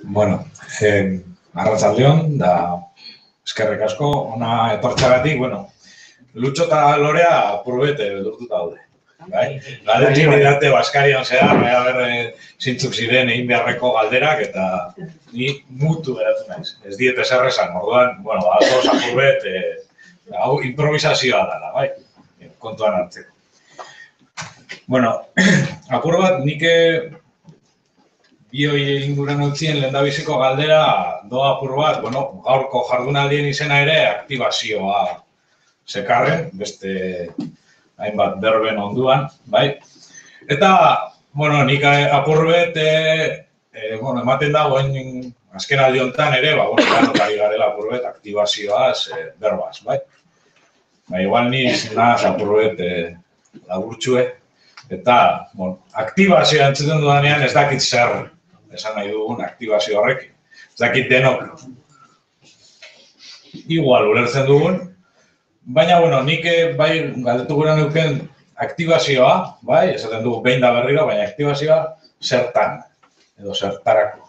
Bueno, arratsaldeon, da eskerrik asko, ona etortxagatik, bueno, Lutxo eta Lorea apurbete beldurtuta daude. Galdetzen didate Baskarian zehar, zintzuk ziren egin beharreko galderak, eta ni mutu geratu naiz. Ez diet ezer esan, orduan, bueno, azoz apurbet, hau improvisazioa dela, bai, kontuan hartzeko. Bueno, apur bat, nik bioi inguran utzien lehendabiziko galdera doa apur bat, bueno, gaurko jardunaldien izena ere aktibazioa zekarren, beste hainbat berben onduan, bai? Eta, bueno, nik apurbet, bueno, ematen dago azken aldi honetan ere, notari garela apurbet aktibazioaz berbaz, bai? Igual ni zinaz apurbet laburtxue, eta, bueno, aktibazioa entzuten dudanean ez dakit zer esan nahi dugun aktibazio horrekin. Ez dakit denok igual ulertzen dugun, baina, bueno, nik bai galdetu gura neuken aktibazioa, bai, esaten dugu behin da berriro, baina aktibazioa zertan, edo zertarako.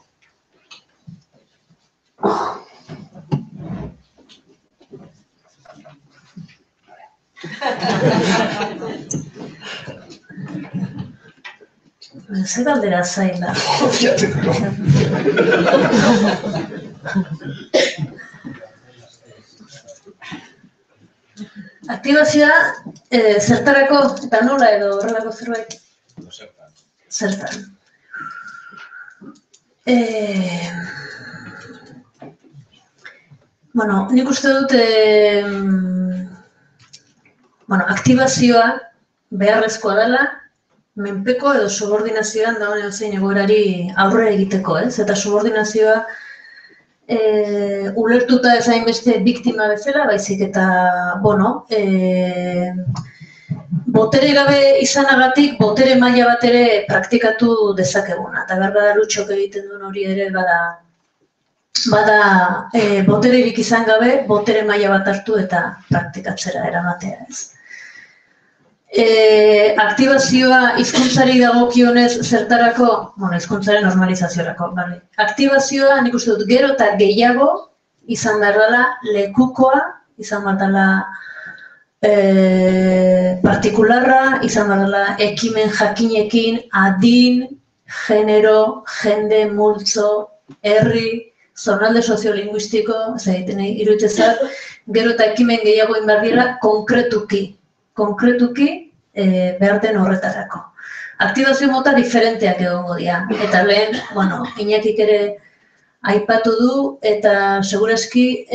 Zer galdera zain da. Aktibazioa zertarako eta nola edo horrelako zerbait? Zertan. Bueno, nik uste dut aktibazioa beharrezkoa dela menpeko edo subordinazioan dagoen edozein egoerari aurre egiteko, ez? Eta subordinazioa ulertuta ez hainbeste biktima bezala, baizik eta, bueno, botere gabe izanagatik, botere maila bat ere praktikatu dezakeguna. Eta behar bada Lutxok egiten duen hori ere bada botererik izan gabe, botere maila bat hartu eta praktikatzera eramatea, ez? Aktibazioa hizkuntzari dagokionez zertarako, bueno, hizkuntzaren normalizaziorako, bale. Aktibazioa nik uste dut gero eta gehiago izan behar dela lekukoa, izan behar dela partikularra, izan behar dela ekimen jakinekin, adin, genero, jende, multzo, herri, zonalde soziolinguistiko, ez egiten iruditzezat, gero eta ekimen gehiago egin behar dira konkretuki behar den horretarako. Aktibazio mota diferenteak egongo dira. Eta lehen, bueno, Iñakik ere aipatu du, eta segurazki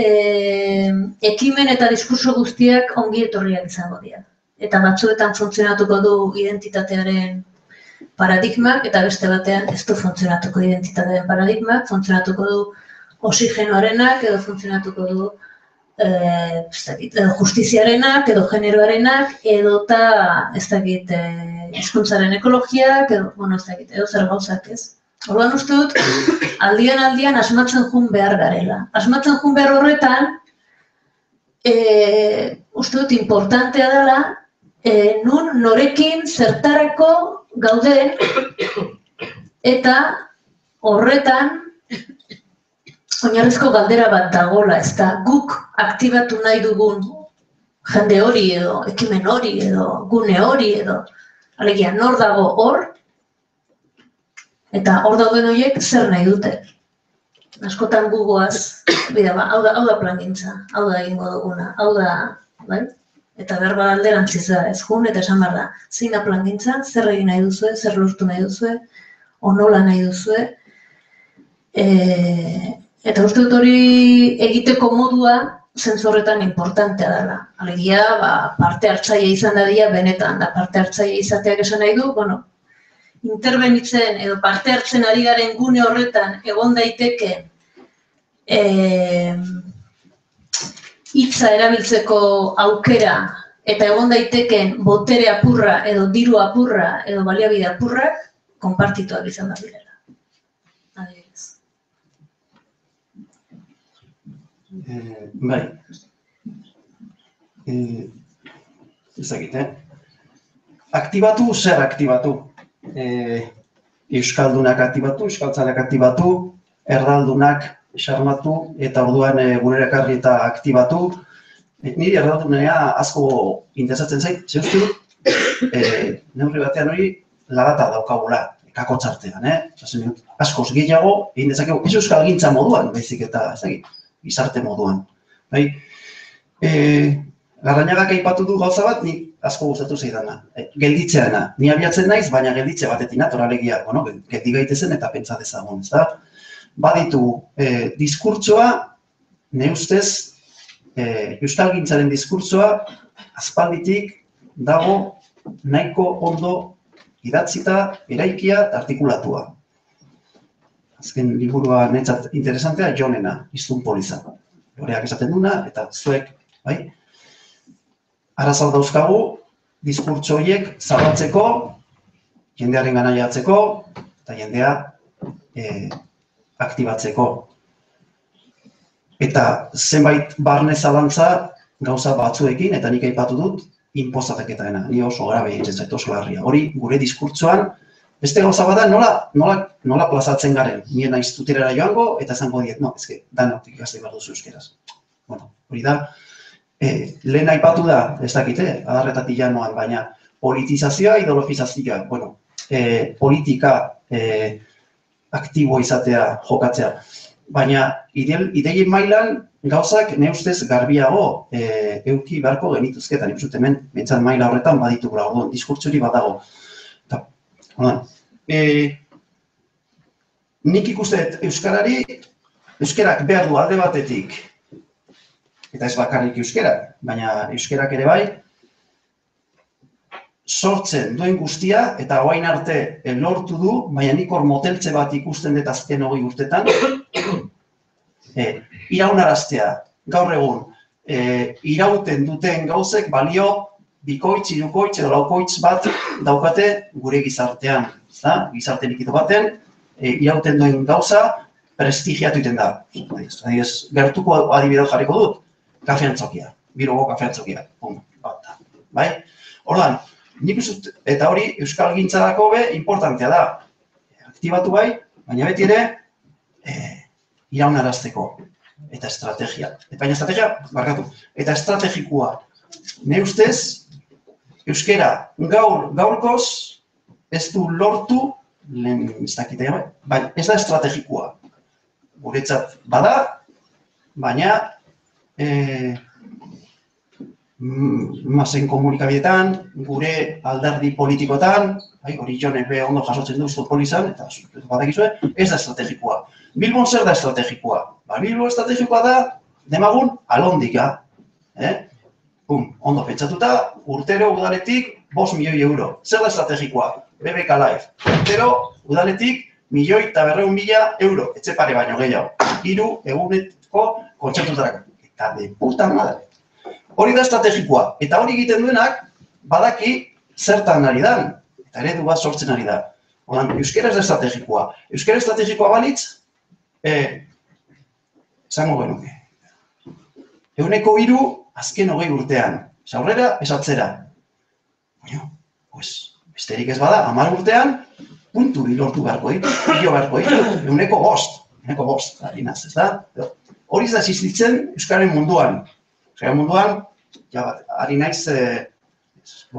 ekimen eta diskurso guztiak ongi etorriak izango dira. Eta batzuetan funtzionatuko du identitatearen paradigmak, eta beste batean ez du funtzionatuko identitatearen paradigmak, funtzionatuko du oxigenoarenak, edo funtzionatuko du justiziarenak, edo generoarenak, edo eta ez dakit hizkuntzaren ekologiak, edo, bueno, ez dakit, edo zer gauzak ez. Orduan uste dut, aldian asmatzen jun behar garela. Asmatzen jun behar horretan, uste dut importantea dela, nun norekin zertarako gauden, eta horretan, oinarrizko galdera bat dagoela, ez da guk aktibatu nahi dugun jende hori edo, ekimen hori edo, gune hori edo, alegia, nor dago hor, eta hor dauden horiek zer nahi dute. Askotan gugoaz, hau da plangintza, hau da egingo duguna, hau da, bai? Eta berba alderantziz da, ez jun, eta esan behar da, zein da plangintza, zer egin nahi duzue, zer lortu nahi duzue, onola nahi duzue, eta uste dut hori egiteko modua zentzu horretan importantea dela. Alegia, parte hartzaile izan dadia benetan, da parte hartzaile izateak esan nahi du, bueno, interbenitzen edo parte hartzen ari garen gune horretan egon daiteke hitza erabiltzeko aukera eta egon daiteken botere apurra edo diru apurra edo baliabide apurrak konpartituak izan da direla. Bai, ezagite, aktibatu zer aktibatu. euskaldunak aktibatu, euskaltzaleak aktibatu, erdaldunak xarmatu eta orduan gure ekarri eta aktibatu. Niri erdaldunea asko interesatzen zait, ze uste dut, neurri batean hori lagata daukagula, kakotxartean, askoz gehiago egin dezakegu, ez euskalgintza moduan, baizik eta, ez dakit, gizarte moduan. Bai, Larrañagak aipatu du gauza bat, ni asko gustatu zaidana, gelditzeana. Ni abiatzen naiz, baina gelditze batetik nator, alegia, geldi gaitezen eta pentsa dezagun, ez da? Baditu, diskurtsoa, ne ustez, euskalgintzaren diskurtsoa, aspalditik dago nahiko ondo idatzita, eraikia eta artikulatua. Azken liburua netzat interesantea, Jonena, Iztun Poliza. Loreak esaten duna, eta zuek, bai? Arazal dauzkagu, diskurtso horiek zabaltzeko, jendearen gana jatzeko, eta jendea aktibatzeko. Eta zenbait barne zalantza gauza batzuekin, eta nik aipatu dut, inpozateketaena. Ni oso grabe egiten zait, oso larria. Hori, gure diskurtsoan, beste gauza bada nola plazatzen garen. Nien naiz tuterara joango, eta zango diet, ezke, danok ikastea behar duzu euskeraz. Bueno, hori da, lehen aipatu da, ez dakite, adarretatik janoan, baina politizazioa, ideologizazioa, bueno, politika aktibo izatea, jokatzea. Baina ideien mailan gauzak ne ustez garbiago euki beharko genituzketan. Nik uste hemen, bentsat maila horretan baditugula, orduan, diskurtsori badago. Nik ikusteet euskerak behar du alde batetik, eta ez bakarrik euskerak, baina euskerak ere bai, sortzen duen guztia, eta orain arte lortu du, baina nik hor moteltze bat ikusten dut azken 20 urtetan, iraunaraztea, gaur egun, irauten duten gauzek balio bikoitz, hirukoitz edo laukoitz bat daukate gure gizartean. Gizarte likido baten, irauten duen gauza prestigiatu egiten da. Gertuko adibidea jarriko dut, kafeantzokia, Bilboko kafeantzokia. Bai? Orduan, nik uste, eta hori euskalgintzarako be importantea da. Aktibatu bai, baina beti ere iraunarazteko. Eta estrategia. Baina estrategia, barkatu, eta estrategikoa. Ne ustez, euskera gaurkoz ez du lortu, lehen ez dakitea, baina ez da estrategikoa. Guretzat bada, baina masen komunikabidetan, gure alderdi politikotan, hori Jonek be ondo jasotzen du Iztun Polizan, eta badakizue, ez da estrategikoa. Bilbon zer da estrategikoa? Bilbo estrategikoa da, demagun, alondika. Ondo pentsatuta, urtero udaletik 5 milioi euro. Zer da estrategikoa? BBK Live. Urtero udaletik 1.200.000 euro. Etxe pare baino gehiago. 3 eguneko kontzertutarako. Eta de puta madre. Hori da estrategikoa. Eta hori egiten duenak, badaki zertan ari dan. Eta eredu bat sortzen ari da. Ordan, euskera ez da estrategikoa. Euskera estrategikoa balitz, esango genuke. 103 azken 20 urtean. Aurrera, ez atzera. Besterik ez bada, 10 urtean, puntu lortu beharko ditu, hilo beharko ditu, 105, harinaz, ez da? Hori da existitzen euskaren munduan. Euskaren munduan, ari naiz,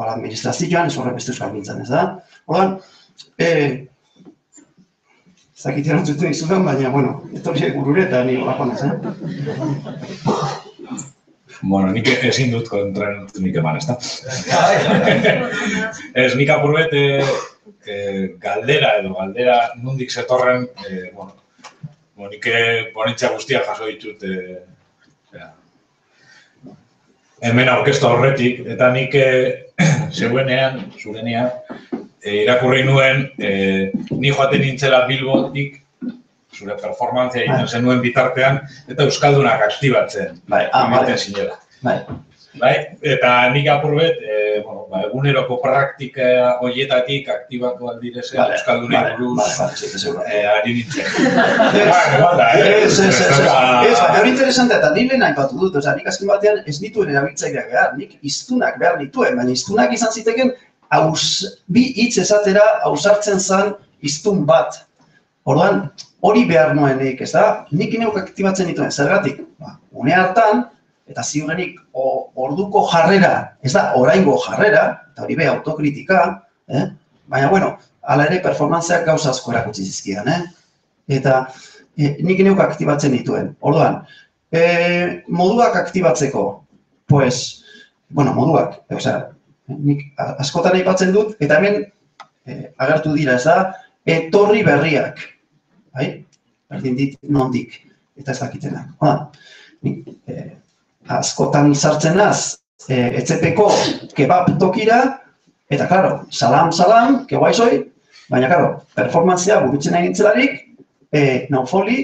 administrazioan, ez horrek beste euskalgintzan, ez da? Ordan, zakit erantzuten izudan, baina, bueno, etorri gurure eta ni olako naz, Bueno, nik ezin dut kontraerantzun nik eman, ez da? Ez, nik apurbet galdera nondik zetorren, nik ponentzia guztia jaso ditut hemen aurkeztu horretik, eta nik zurenean, irakurri nuen, ni joaten nintzela Bilbotik, zure performantzia egiten zenuen bitartean, eta euskaldunak aktibatzen. Amaten zinela. Eta nik apurbet, eguneroko praktika horietatik aktibatu aldirezen euskaldunak buruz ari nintzen. Hori interesantea, eta nire nahi batu dut, nik azken batean ez dituen erabiltzaileak behar, nik hiztunak behar dituen, baina hiztunak izan ziteken bi hitz esatera ausartzen zen hiztun bat. Orduan, hori behar nuenik, ez da? Nik neuk aktibatzen dituen, zergatik? Une hartan, eta ziurrenik orduko jarrera, ez da, oraingo jarrera, eta hori be autokritika, baina, bueno, hala ere performanceak gauza asko erakutsi zizkidan, eta nik neuk aktibatzen dituen. Orduan, moduak aktibatzeko, pues, bueno, moduak, osea, nik askotan aipatzen dut, eta hemen agertu dira, ez da, etorri berriak, bai? Berdin dit nondik, eta ez dakitena. Nik askotan sartzen naz, etxepeko kebab tokira, eta, klaro, salam, que guai soy, baina, klaro, performantzea burutzen egin zelarik, naufoli,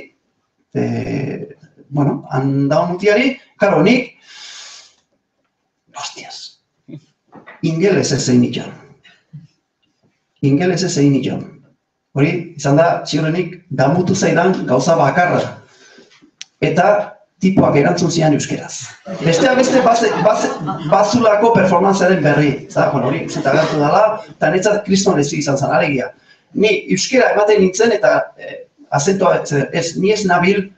bueno, handaun mutiari, klaro, nik, hostias, ingeles ez egin nition. Ingeles ez egin nition. Hori, izan da, ziurrenik, damutu zaidan gauza bakarra. Eta tipuak erantzun zian euskeraz. Besteak beste bazulako performantzaren berri. Bueno, hori, zita gertu dela, eta netzat kriston ez izan zen, alegia. Ni euskera ematen nintzen eta azentua ez, ni ez nabil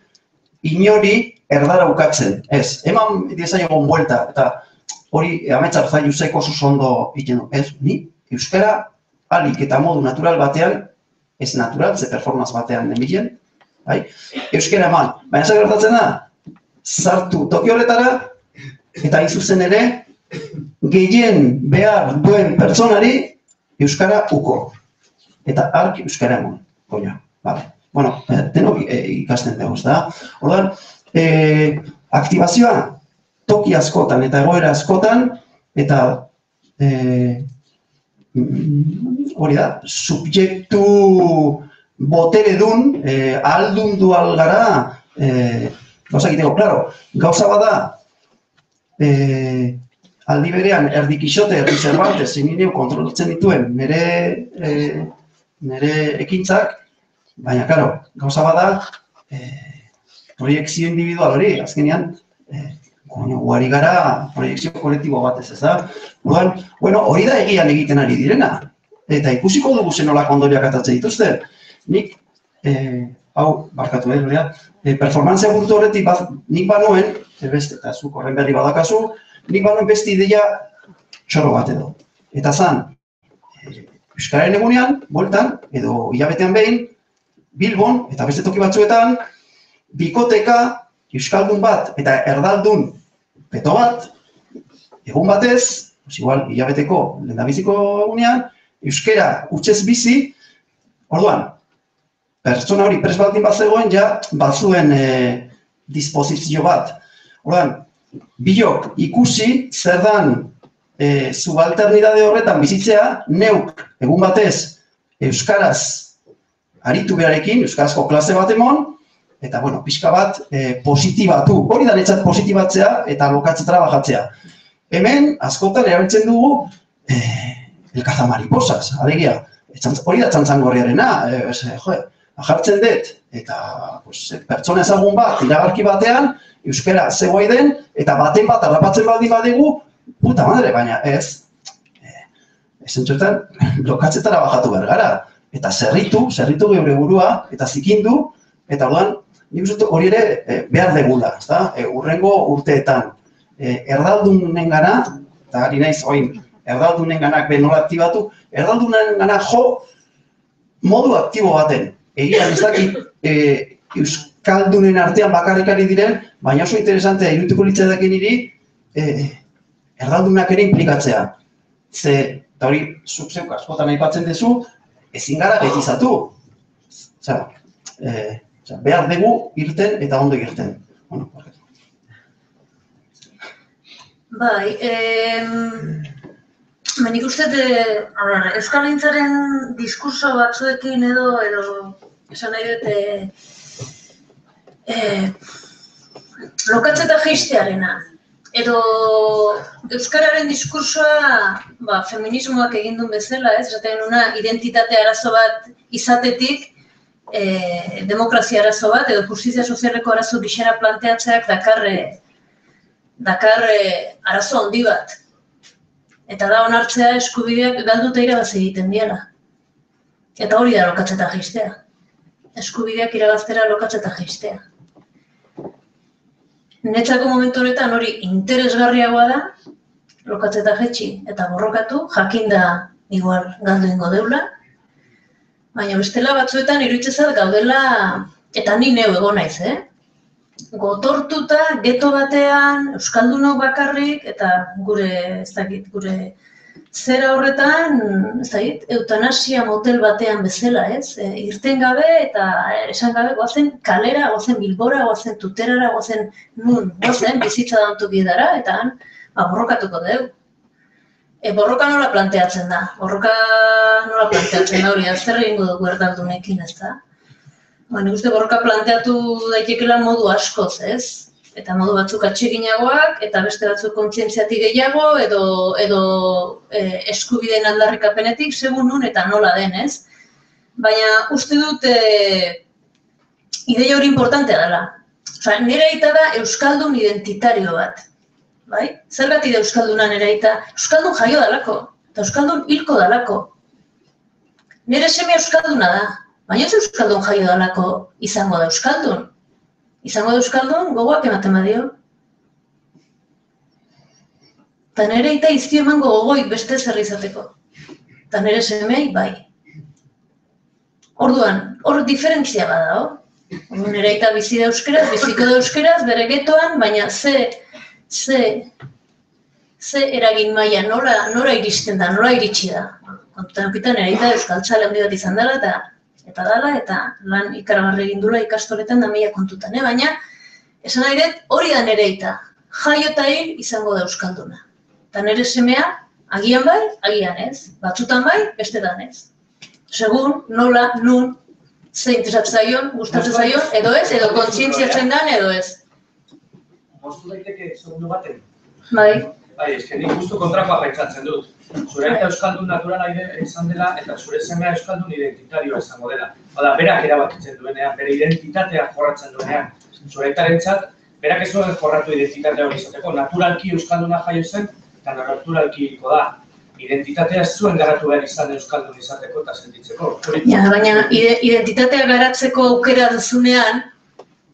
inori erdara ukatzen. Ez, eman diezaiogon buelta, eta hori ametsak zailu zeko ondo iten du. Ez, ni euskara alik eta modu natural batean, ez natural, ze performance batean nemilen, euskara eman. Baina zer gertatzen da, sartu toki horretara, eta izuzen ere, gehien behar duen pertsonari euskara uko. Eta ark euskara eman. Vale. Bueno, denok ikasten dugu, ez da? Orduan, aktibazioa toki askotan eta egoera askotan, eta hori da, subjektu boteredun, ahaldundu algara, gauza egiteko, klaro, gauza bada, aldi berean erdi Kixote, erdi Cervantes, zingineu kontrolatzen dituen nire ekintzak, baina, klaro, gauza bada, proiektzio individual hori, azkenean, guari gara proiektzio kolektibo batez, ez da? Bueno, hori da egian egiten ari direna. Eta ikusiko dugu zenolako ondoriak atatzen dituzte. Nik, hau, barkatu performantzia burutu horretik nik banuen, eta zuk horren berri badakazu, nik banuen beste ideia txoro bat edo. Eta zan, Euskararen egunean, bueltan, edo hilabetean behin, Bilbon, eta beste toki batzuetan, bikoteka, euskaldun bat eta erdaldun peto bat, egun batez, igual, hilabeteko lehendabiziko egunean, euskera utxez bizi, orduan, pertsona hori prest baldin bat zegoen, ja, batzuen disposizio bat. Orduan, biok ikusi, zer dan subalternidade horretan bizitzea, neuk, egun batez, euskaraz aritu beharekin, euskarazko klase bat emon, eta, bueno, pixka bat positibatu. Hori da netzat positibatzea eta lokatze trabajatzea. Hemen, askotan erabiltzen dugu elkaza mariposas, alegia. Hori da txantzangorriarena, jartzen dut, eta pertsona ezagun bat, iragarki batean, euskara zegoai den, eta baten bat harrapatzen baldin badegu, puta madre, baina ez. Zentzuetan, lokatzetara bajatu behar gara. Eta zerritu geure burua, eta zikindu, eta orduan, nik uste hori ere behar degula, urrengo urteetan. Erdaldunen gana, eta ari naiz oin, erdaldunen ganak benola aktibatu, erdaldunen gana jo modu aktibo baten. Egia ez dakit euskaldunen artean bakarrikari diren, baina oso interesantea irutuko litzaidaken niri erdaldunak ere implikatzea. Ze, eta hori, zuk zeuk askotan aipatzen duzu, ezin gara betizatu. Behar dugu irten eta ondo irten. Bai, nik uste euskalintzaren diskurso batzuekin edo esan nahi dut lokatzeta jeistearena. Edo euskararen diskursoa feminismoak egin duen bezala, esaten nuna identitate arazo bat izatetik demokrazia arazo bat edo justizia sozialeko arazo gixera planteatzeak dakar arazo handi bat. Eta da onartzea eskubideak galduta irabaz egiten diela. Eta hori da lokatzeta jaistea. Eskubideak irabaztera lokatzeta jaistea. Netzako momentu honetan hori interesgarriagoa da, lokatzeta jetxi eta borrokatu, jakinda igual galdu ingo deula, baina bestela batzuetan iruditzezat gaudela, eta ni neu egon naiz, gotortuta, geto batean, euskaldunok bakarrik, eta gure, ez dakit, gure zera horretan, ez dakit, eutanasia motel batean bezala, ez? Irten gabe eta esan gabe goazen kalera, goazen Bilbora, goazen Tuterara, goazen nun, goazen bizitza dantu bidara, eta han, borrokatuko dugu. Borroka nola planteatzen da? Borroka nola planteatzen da hori, zer egingo dugu erdaldunekin, ez da? Nik uste borroka planteatu daitekela modu askoz, ez? Eta modu batzuk atseginagoak, eta beste batzuk kontzientziatik gehiago, edo eskubideen aldarrikapenetik, segun nun eta nola den, ez? Baina uste dut ideia hori importantea dela. Nire aita da euskaldun identitario bat. Bai? Zergatik da euskalduna nire aita? Euskaldun jaio dalako, eta euskaldun hilko dalako. Nire seme euskalduna da, baina ez euskaldun jaio dalako izango da euskaldun. Izango da euskaldun gogoak ematen badio. Eta nire aita iztio emango gogoik beste zer izateko. Eta nire semei bai. Orduan, hor diferentzia bada, nire aita bizi da euskeraz, biziko da euskeraz, bere getoan, baina ze eragin maila nora iristen da, nora iritsi da. Kontutan okitan nire aita euskaltzale handi bat izan dela, eta lan ikaragarri egin dula ikastoretan da mila kontutan, baina esan nahi dut hori da nire aita, jaio eta hil izango da euskalduna. Eta nire semea, agian bai, agian ez, batzutan bai, bestetan ez. Segun, nola, nun, ze interesatzen zaion, gustatzen zaion, edo ez, edo kontzientziatzen dan, edo ez. Moztu daiteke segundu baten? Bai. Bai, eske nik justu kontrakoa pentsatzen dut. Zure aita euskaldun naturala izan dela eta zure semea euskaldun identitarioa izango dela. Bada, berak erabakitzen duenean, bere identitatea jorratzen duenean. Zure aitarentzat, berak ez duen jorratu identitatea hori izateko. Naturalki euskalduna jaio zen, eta naturalki hilko da. Identitatea ez zuen garatu behar izan euskaldun izateko eta sentitzeko. Baina identitatea garatzeko aukera duzunean,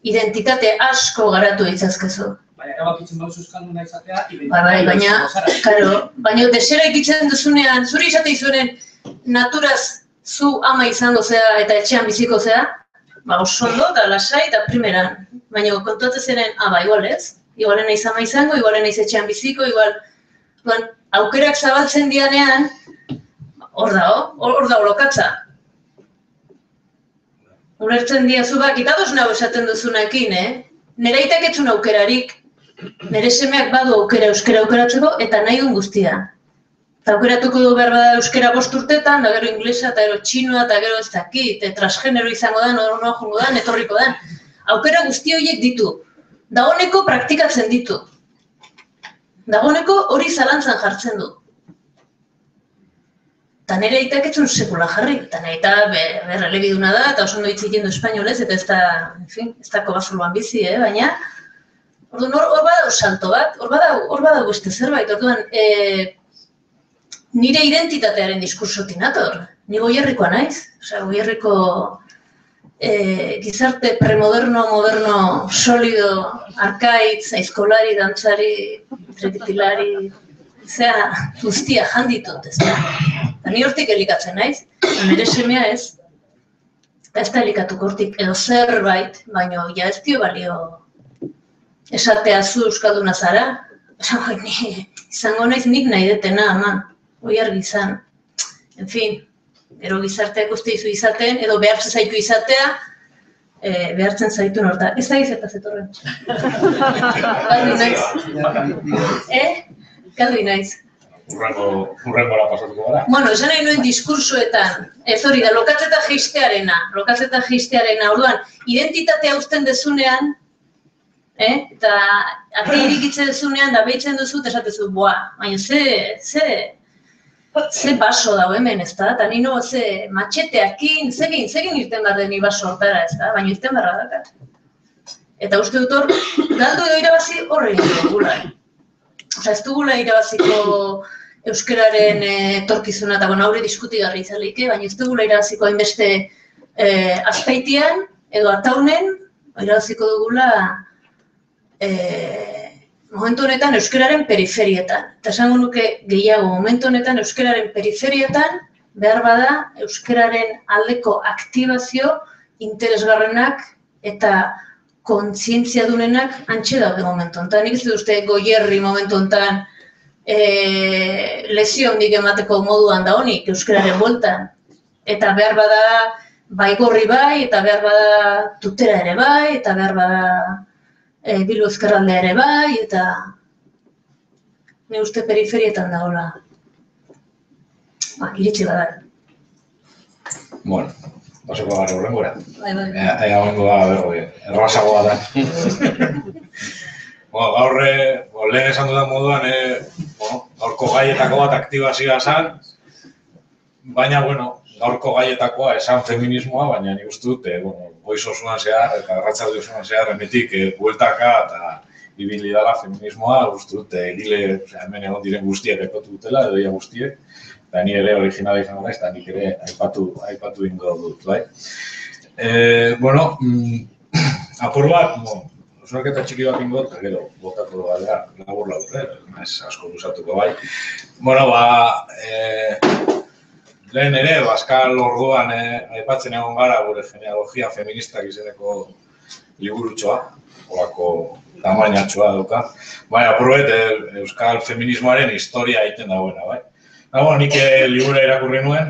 identitate asko garatu ditzazkezu. Baina erabakitzen bauzu euskalduna izatea, baina desera ikitzen duzunean, zuri izate izuenen naturaz zu ama izango zea eta etxean biziko zea, oso ondo eta lasai eta primeran. Baina kontuatzen zenen, igual ez, igualen naiz ama izango, igualen naiz etxean biziko, igual aukerak zabaltzen dianean, hor da lokatza. Ulertzen diazu bakitadoz nago esaten duzunekin, nire aitak etzun aukerarik, nire semeak badu aukera euskera aukeratzeko eta nahi duen guztia. Eta aukeratuko du behar bada euskera 5 urtetan, da gero inglesa, eta gero txinoa, eta gero ez dakit, transgenero izango da, noa jongo da, etorriko da. Aukera guzti horiek ditu. Dagoeneko praktikatzen ditu. Dagoeneko hori zalantzan jartzen du. Eta nire aitak etzun sekula jarri, eta nire aita berrelebiduna da, eta oso ondo hitz egiten du espainolez, eta ez da kobazuluan bizi, baina hor badago salto bat, hor badago beste zerbait, orduan nire identitatearen diskursotik nator, ni Goierrikoa naiz, Goierriko gizarte premoderno, moderno, solido, arkaitz, aizkolari, dantzari, trekitilari, guztia janditut, ez da. Eta ni hortik elikatzen naiz, nire semea ez, eta ez da elikatuko hortik edo zerbait, baina ja ez dio balio esatea zu euskalduna zara, izango naiz nik nahi detena, ama, hoi argi izan. En fin, gero gizarteak uste izu izaten, edo behartzen zaitu izatea, behartzen zaitu norta. Ez da izeta zetorren. Galdu naiz. Galdu naiz. Urrengora pasatuko gara. Bueno, esan nahi nuen diskursoetan, ez hori da, lokatzeta jeistearena, orduan, identitatea uzten dezunean, eta ate irikitzen dezunean, da behitzen duzu, eta esatezu, baina ze baso dago hemen, ez da, eta nino ze matxeteakin, zegin irten behar deni baso hortara, ez da, baina irten behar dakat. Eta uste dut hor, galdu edo irabazi horre egin dugula. Ez dugula irabaziko euskararen etorkizuna eta hori diskutigarri izaleike, baina ez dugula irabaziko hainbeste azpeitian edo ataunen, irabaziko dugula momentu honetan euskararen periferietan. Eta esango nuke gehiago, momentu honetan euskararen periferietan behar bada euskararen aldeko aktibazio interesgarrenak eta kontzientzia dunenak antxe daude momentu honetan. Nik ez dut uste Goierri momentu honetan lesio handik emateko moduan da honik euskararen bueltan. Eta behar bada bai Gorri bai, eta behar bada Tutera ere bai, eta behar bada Bilbo Ezkerraldea ere bai, eta ne uste periferietan dagoela. Iritsi bada. Bueno, pasako gara horrengora. Bai. Ega horrengoa, errazagoa da. Gaur, lehen esan dudan moduan, gaurko gaietako bat aktibazioa zen, baina, gaurko gaietakoa esan feminismoa, baina nik uste dut, goiz osuan zehar eta arratsalde osuan zehar emetik bueltaka eta ibili dela feminismoa, uste dut, egile hemen egon diren guztiak aipatu dutela, edo ia guztiek, eta ni ere originala izango naiz, eta nik ere aipatu ingo dut, bai. Apur bat, osunarketa txiki bat ingo, eta gero, botatu galdera, labur, ez asko luzatuko, bai. Lehen ere, Baskal orduan aipatzen egon gara gure genealogia feministak izeneko liburutxoa, horako tamainatxoa dauka. Baina, apurret, euskal feminismoaren historia egiten dagoena, bai. Nik libura irakurri nuen,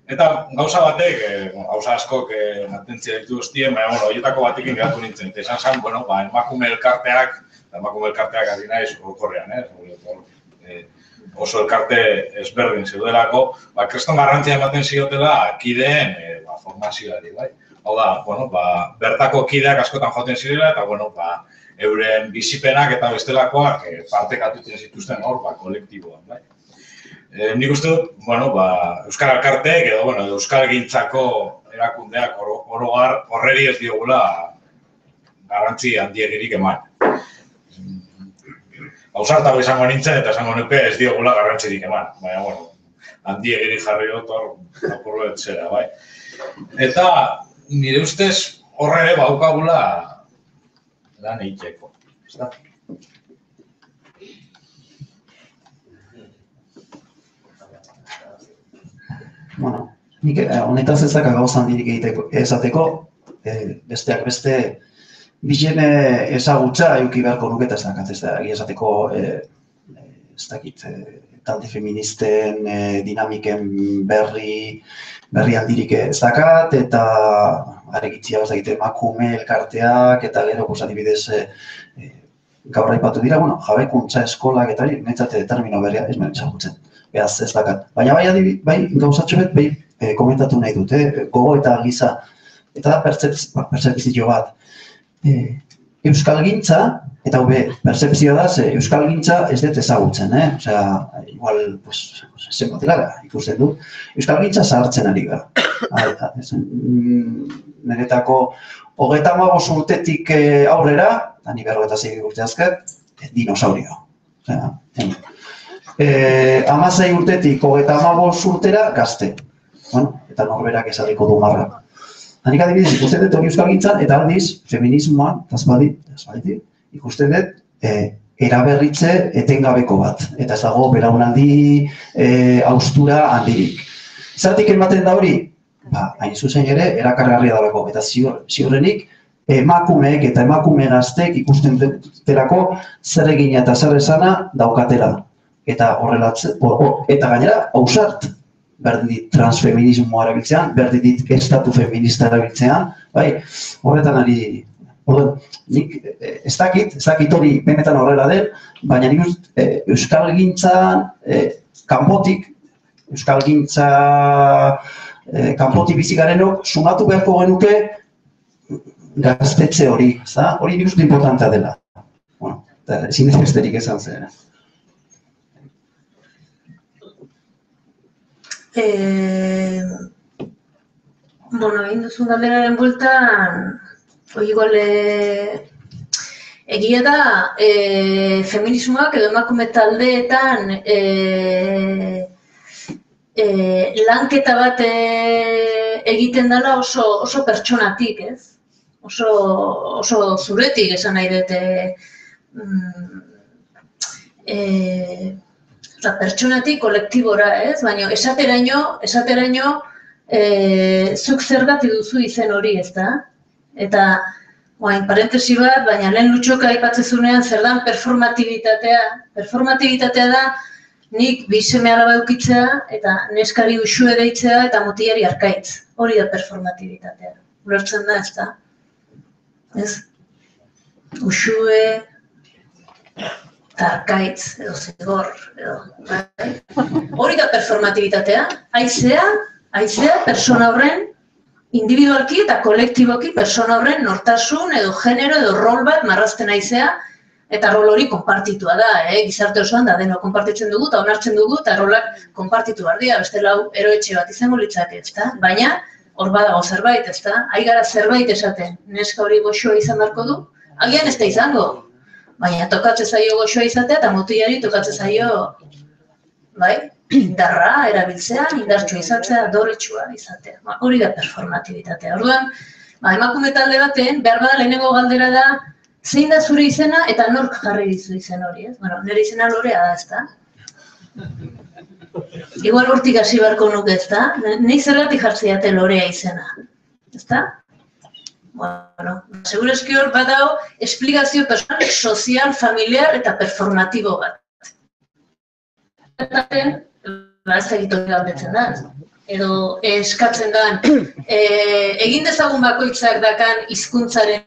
eta gauza batek, gauza askok mantentzia ditu guztien, baina, horietako batekin geratu nintzen. Eta esan zen, emakume elkarteak hasi naiz orokorrean, oso elkarte ezberdin zeudelako, kriston garrantzia ematen ziotela kideen formazioari, bai. Hau da, bertako kideak askotan joaten zirela, eta, euren bizipenak eta bestelakoak partekatuten zituzten hor, kolektiboan, bai. Nik uste dut, Euskal Elkarteek edo, Euskal Gintzako erakundeak orogar horreri ez diogula garrantzi handiegirik eman. Hausartago izango nintzen eta esango nuke ez diogula garrantzirik eman, baina, handiegirik jarri dut hor apurro etzera, bai. Eta nire ustez horre baukagula lan egiteko, ez da? Nik honetaz ezak gauza handirik ezateko, besteak beste, bilen ezagutza eduki beharko nuke eta ez dakat, ez da, esateko, ez dakit, talde feministen dinamiken berri handirik ez dakat, eta aregitzia ez dakit emakume elkarteak, eta gero, adibidez, gaur aipatu dira, jabekuntza eskolak eta hori, netzate termino berria ez meren ezagutzen, behaz ez dakat. Baina bai gauzatxo bet, bai komentatu nahi dut, gogo eta giza, eta da pertzepzio bat. Euskalgintza, eta percepzioa da, Euskalgintza ez dut ezagutzen, osea, igual, zenbatela, ikusten du, Euskalgintza zahartzen ari gara. Niretako 35 urtetik aurrera, eta ni 46 urte azket, dinosaurio. 16 urtetik 35 urtera gazte. Eta norberak esateko du marra. Hanik adibidez, ikusten dut hori euskalgintzan, eta aldiz, feminismoan, tazbaditi, ikusten dut eraberritze etengabeko bat. Eta ez dago, belaunaldi haustura handirik. Zertik ematen da hori? Hain zuzen ere, erakargarria dalako. Eta ziurrenik, emakumeek eta emakume gaztek ikusten dutelako zer egina eta zer esana daukatela. Eta gainera, hausart. Berdin dit transfeminismoa erabiltzean, berdin dit estatu feminista erabiltzean, horretan ari, nik ez dakit hori benetan horrela den, baina nik euskalgintzan kanpotik, kanpotik bizikarenok sumatu beharko genuke gaztetxe hori, hori nik uste importantea dela. Ezin ez besterik esan zen. Egin duzun galderaren bueltan, igual Egia da, feminismoak edo emakume taldeetan lanketa bat egiten dela oso pertsonatik, ez? Oso zuretik esan nahi dut. Pertsonatik kolektibora, ez? Baina esateraino zuk zergatik duzu izen hori, ez da? Eta, parentesi bat, baina lehen Lutxok aipatzezunean zer dan performatibitatea. Performatibitatea da nik bi seme-alaba edukitzea eta neskari Uxue deitzea eta mutilari Arkaitz. Hori da performatibitatea. Ulertzen da, ez da? Ez? Uxue eta Arkaitz, edo Zigor, edo... Hori da performatibitatea. Haizea persona horren individualki eta kolektiboki persona horren nortasun edo genero edo rol bat marrazten haizea eta rol hori konpartitua da, gizarte osoan da deno konpartitzen dugu eta onartzen dugu eta rolak konpartitu behar dira, beste lau eroetxe bat izango litzake, ezta? Baina hor badago zerbait, ezta? Aigara zerbait esaten, neska hori goxoa izan beharko du, agian ez da izango, baina tokatzen zaio goxoa izatea eta mutilari tokatzen zaio, bai? Indarra erabiltzea, indartsua izatea, doretsua izatea. Hori da performatibitatea. Orduan, emakume talde baten, behar bada lehenengo galdera da, zein da zure izena eta nork jarri dizu izen hori, ez? Bueno, nire izena Lorea da, ezta? Igual hortik hasi beharko nuke, ezta? Nei zergatik jartziate Lorea izena, ezta? Bueno, segurazki hor badago esplikazio personal, sozial, familiar eta performatibo bat. Ez egit hori galdetzen da, edo eskatzen da, egin dezagun bakoitzak dakan hizkuntzaren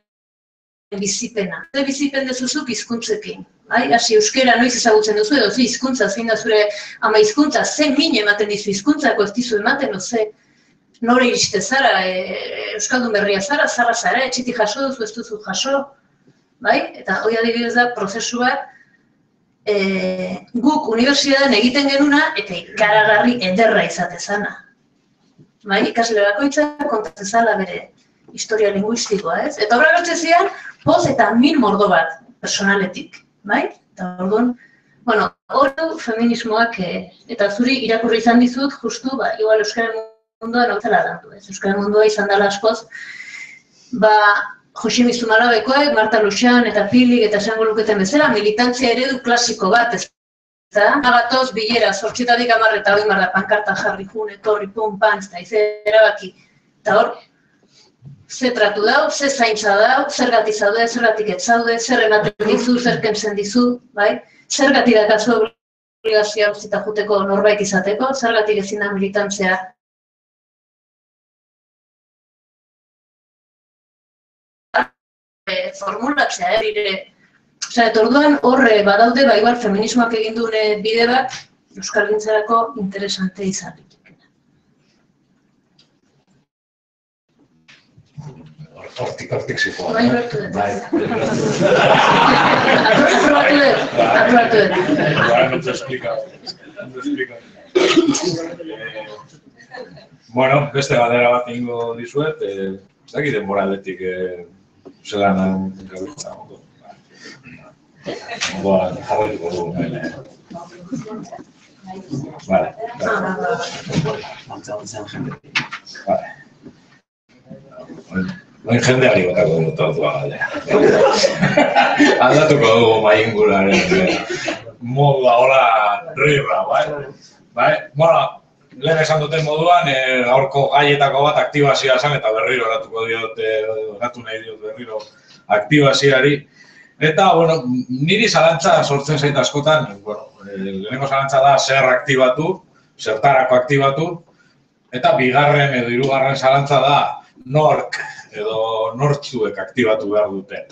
bizipena. Ze bizipen dezuzuk hizkuntzekin. Hasi euskera noiz ezagutzen duzu, edo ze hizkuntza, zein da zure ama hizkuntza, ze min ematen dizu hizkuntzako ez dizu ematen, ze nore iriste zara, euskaldun berria zara, etxetik jaso duzu, ez duzu jaso. Eta hori adibidez da prozesu bat, guk unibertsitatean egiten genuna eta ikaragarri ederra izate zana. Ikasle bakoitzak kontatzen zala bere historia linguistikoa, ez? Eta horra gertzen zian, poz eta min mordo bat personaletik, Eta orduan, hori feminismoak, eta zuri irakurri izan dizut, justu, igual euskaren munduan hau zela dantu, ez? Euskaren mundua izan dela askoz, Jose Mizumalabekoek, Marta Luxan eta Pilik eta esango luketen bezala, militantzia eredu klasiko bat, ez da? Agatoz, bilera, 8:10 eta hori marra pankarta jarri jun, etorri, pum, pantz, eta izan erabaki. Eta hor, ze tratu dau, ze zaintza dau, zergatik zaude, zergatik ez zaude, zer ematen dizu, zer kentzen dizu, zergatik dakatzu obligazioa utzita juteko norbait izateko, zergatik ezin da militantzia formulatzea, eta orduan horre badaude, igual feminismoak egin duen bide bat, euskalgintzarako interesante izan litekena. Hortik zikoa. Bai, bertu dut. Aprobatu dut. No te explica. Bueno, beste galdera bat ingo dizuet, zaki denbora aldetik zelan gabitza. Ondoan jarraituko dugu nahi. Vale. Noin jendeari botako dut autua galdera. Aldatuko dugu mai inguraren modua hola rirra, bai? Bueno, lehen esan duten moduan, gaurko gaietako bat aktibazioa zen eta berriro eratu nahi diot berriro aktibazioari. Eta, bueno, niri zalantza sortzen zait askotan, lehenengo zalantza da zer aktibatu, zertarako aktibatu, eta bigarren edo hirugarren zalantza da nork edo nortzuek aktibatu behar dute.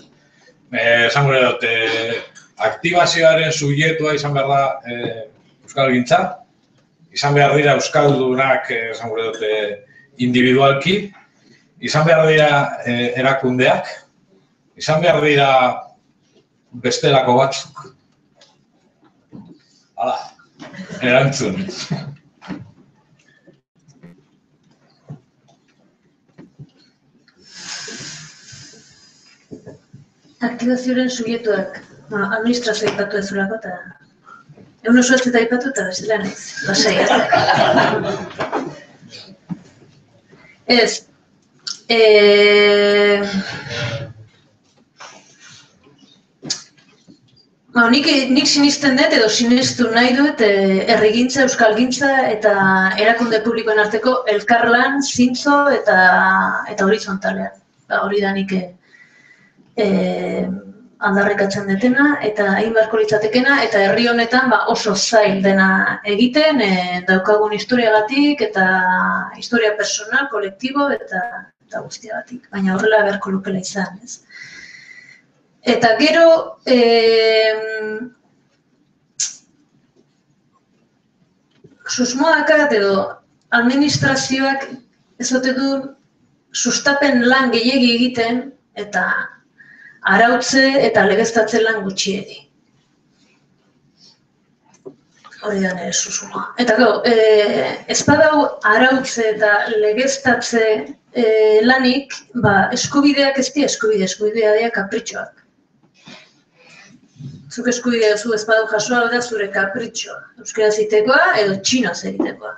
Esan gure dut, aktibazioaren subjektua izan behar da euskalgintza, izan behar dira euskaldunak, esan gure dut, individualki, izan behar dira erakundeak, izan behar dira bestelako batzuk. Hala, erantzun. Aktibazioaren subjektuak, administrazio aipatu ez zulako, eta egun oso ez eta aipatu eta bezala nahiz, lasai ez. Nik sinisten dut edo sinestu nahi dut herrigintza, euskalgintza eta erakunde publikoen arteko elkarlan, zintzo eta horizontalean. Hori da nik aldarrikatzen detena eta egin beharko litzatekena eta herri honetan oso zail dena egiten daukagun historiagatik eta historia personal, kolektibo eta guztiagatik. Baina horrela beharko lukela izan, ez? Eta gero, susmoakat edo administrazioak ez ote du sustapen lan gehiegi egiten eta arautze eta legeztatze lan gutxiegi. Hori da nire susmoa. Eta gero, ez badau arautze eta legeztatze lanik, eskubideak ez dira eskubidea dira kapritxoak. Zuk eskubidea zu ez badu jasoa da zure kapritxoa. Euskaraz egitekoa edo txinoz egitekoa.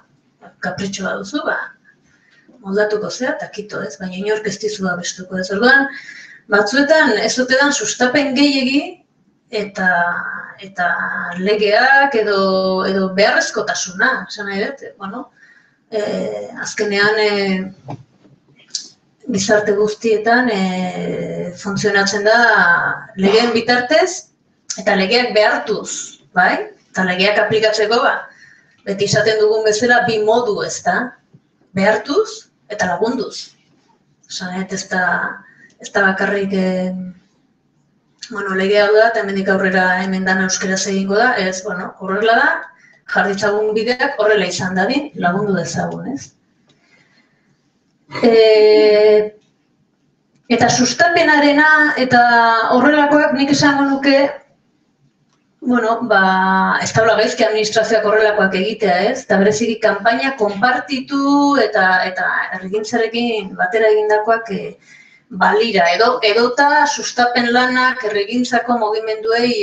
Kapritxoa duzu, moldatuko zea, eta kito ez, baina inork ez dizu abestuko ez. Orduan, batzuetan ez otedan sustapen gehiegi eta legeak edo beharrezkotasuna, esan nahi dut, azkenean gizarte guztietan funtzionatzen da legeen bitartez, eta legeak behartuz, bai? Eta legeak aplikatzeko, beti izaten dugun bezala bi modu ez da, behartuz eta lagunduz. Esanet ez da bakarrik, legea hau da, eta hemendik aurrera hemen dana euskaraz egingo da, ez, horrela da, jarditzagun bideak horrela izan dadin, lagundu dezagun, ez? Eta sustapenarena eta horrelakoak nik esango nuke, ez daula gaizki administrazioak horrelakoak egitea, ez? Eta bereziki kanpaina konpartitu eta herrigintzarekin batera egindakoak balira. Edota sustapen lanak herrigintzako mugimenduei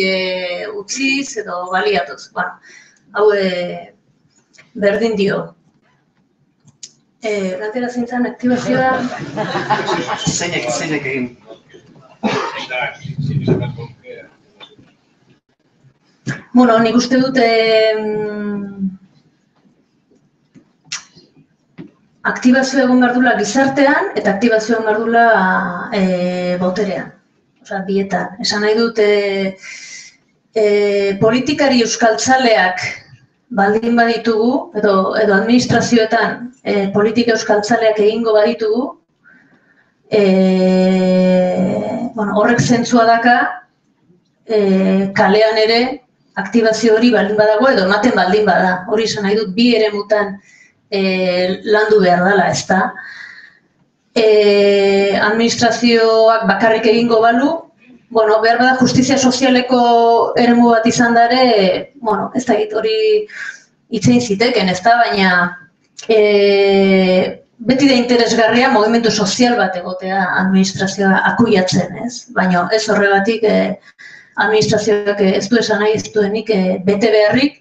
utziz edo baliatuz. Hau berdin dio. Gatera zintzen aktibazioa... Zeinek egin. Nik uste dut aktibazioa egon behar dula gizartean eta aktibazioa egon behar dula boterean. Osa, bietan. Esan nahi dut politikari euskaltzaleak baldin baditugu, edo administrazioetan politika euskaltzaleak egingo baditugu, horrek zentzua daka, kalean ere aktibazio hori baldin badago edo ematen baldin bada. Hori esan nahi dut bi eremutan landu behar dela, ez da. Administrazioak bakarrik egingo balu, behar bada justizia sozialeko eremu bat izan dare, ez da hori itzein ziteken, ez da, baina beti da interesgarria mugimendu sozial bat egotea administrazioa akuiatzen, ez? Baina ez horregatik administrazioak ez du esan nahi ez duenik bete beharrik,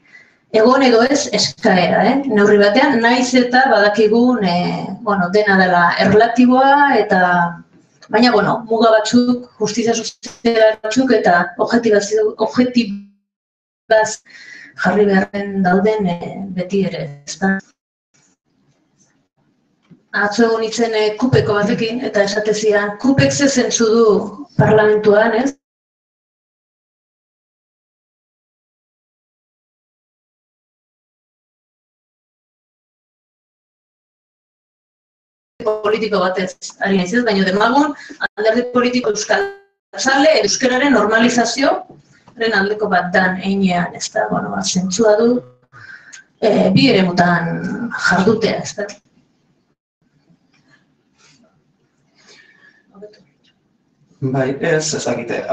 egon edo ez eskaera, neurri batean, naiz eta badakigun dena dela erlatiboa eta baina, muga batzuk, justizia sozial batzuk eta objektibaz jarri beharren dauden beti ere, ez da. Atzo egon itzen kupeko batekin eta esatezian, kupek ze zentzu du parlamentuan, ez? Politiko batez ari naiz ez, baina demagun alderdi politiko euskaltzale euskararen normalizazioaren aldeko bat dan einean, ez da, zentzua du bi eremutan jardutea, ez da. Bai, ezagite,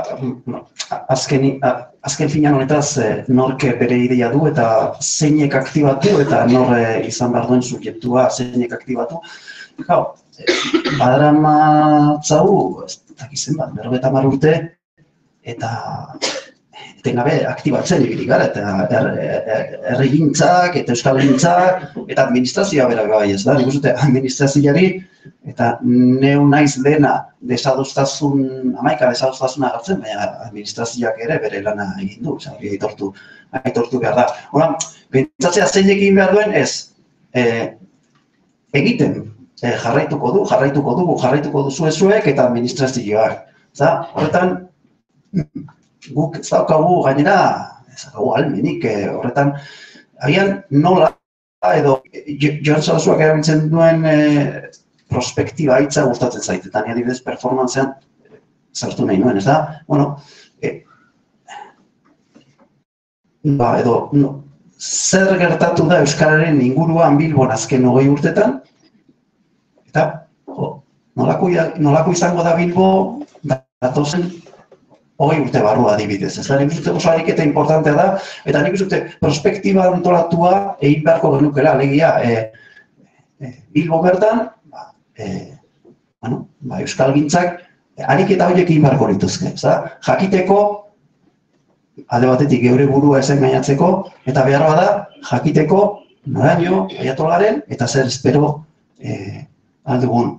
azken finan honetaz nork bere ideia du eta zeinek aktibatu eta nor izan behar duen subjektua zeinek aktibatu. Badarama txau, ez dakizen bat, 50 urte, eta etengabe aktibatzen ibili gara, eta herrigintzak, eta euskalgintzak, eta administrazioa berak bai, ez da? Nik uste administrazioari, eta neu naiz dena hamaika desadostasuna hartzen, baina administrazioak ere bere lana egin du, hori aitortu behar da. Horan, pentsatzea zein egin behar duen ez, egiten jarraituko duzu zuek eta administrazioak. Horretan, guk ez daukagu gainera, ez daukagu almenik, horretan, agian nola, edo Joan Sarasuak erabiltzen duen prospektiba hitza gustatzen zait, eta ni adibidez performancean sartu nahi nuen, ez da? Bueno, zer gertatu da Euskararen inguruan Bilbon azken 20 urtetan, eta nolako izango da Bilbo datozen 20 urte barrua adibidez. Ez da, nik uste oso ariketa importantea da, eta nik uste prospektiba antolatua egin beharko genukela, alegia Bilbo bertan, euskalgintzak ariketa horiek egin beharko lituzke. Jakiteko, alde batetik geure burua esen gainatzeko, eta behar da, jakiteko noraino aiatolaren, eta zer espero aldugun.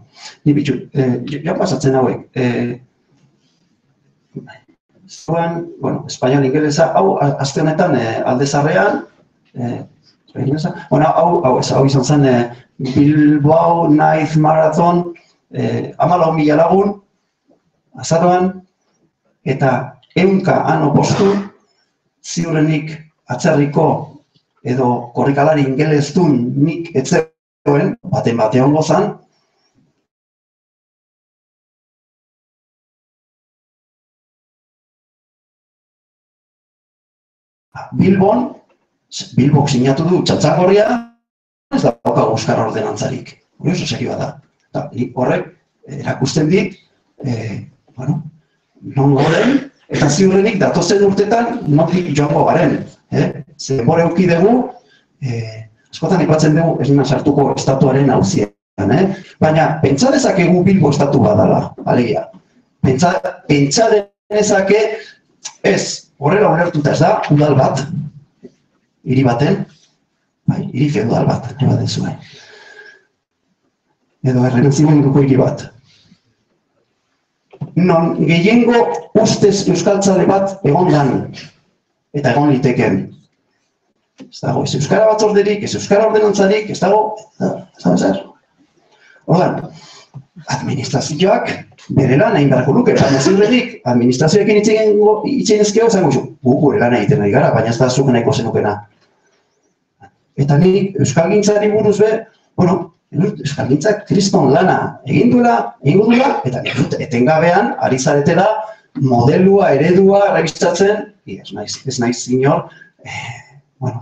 Ni bitxu, joan pasatzen hauek, zuan, espainol ingelesa, hau, azte honetan aldezarrean, hau izan zen Bilbao Night Marathon, 14.000 lagun, azaroan, eta 100 ano postu, ziurrenik atzerriko edo korrikalari ingelestun nik etzegoen, batean gozan, Bilbok sinatu du txatzagorria, ez daukagu euskara ordenantzarik. Hori oso serioa da. Horrek erakusten dit, non goren, eta ziurrenik datozen urtetan nondik joango garen. Zenbora eduki dugu, askotan aipatzen dugu, ez nina sartuko estatuaren auzian. Baina, pentsa dezakegu Bilbo estatu badala, alegia. Pentsa dezake, ez, horrela ulertuta ez da, udal bat, hiri baten, hiri feudal bat, bat dezue. Edo errenaziomenduko hiri bat. Non gehiengo ustez euskaltzale bat egondan, eta egon liteken. Ez dago, ez euskara batzorderik, ez euskara ordenantzarik, ez dago, zer? Ordan, administrazioak bere lan egin beharko luke, baina ziurrenik administrazioekin itxein ezkeo zango zu, gure lan egiten nahi gara, baina ez da zuk nahiko zenukena. Eta nik euskalgintzari buruz euskalgintzak kriston lana egin duela, eta etengabean ari zaretela modelua, eredua rebistatzen, ez naiz zinor,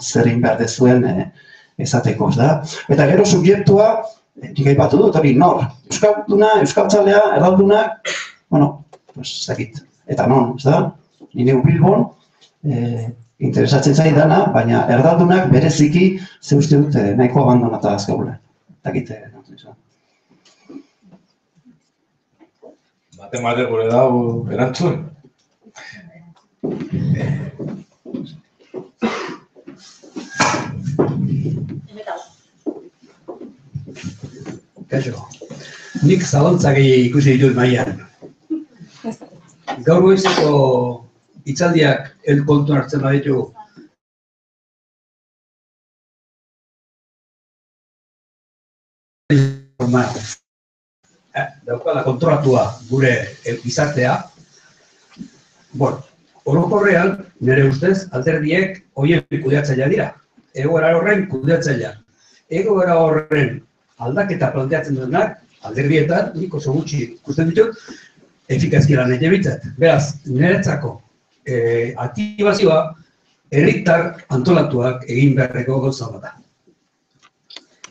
zer egin behar dezuen esateko, ez da. Eta gero subjektua, nik aipatu dut, hori nor, euskalduna, euskaltzalea, erdaldunak, zakit, eta non, ez da, nire Bilbon, interesatzen zaidana, baina erdaldunak bereziki ze uste dut nahiko abandonata azkaula. Zakit, Mate gure dago erantzun. Kaixo, nik zalantzak ikusi ditut mailan. Gaur goizeko hitzaldiak kontuan hartzen baditu. Daukala kontrolatua gure gizartea. Orokorrean, nire ustez, alderdiek horien kudeatzailea dira. Egoera horren kudeatzailea. Egoera horren aldaketa planteatzen duenak, alderdietan, nik oso gutxi ikusten ditut, efikazki lan egin bitzat. Beraz, niretzako aktibazioa herritar antolatuak egin beharreko gauza bat da.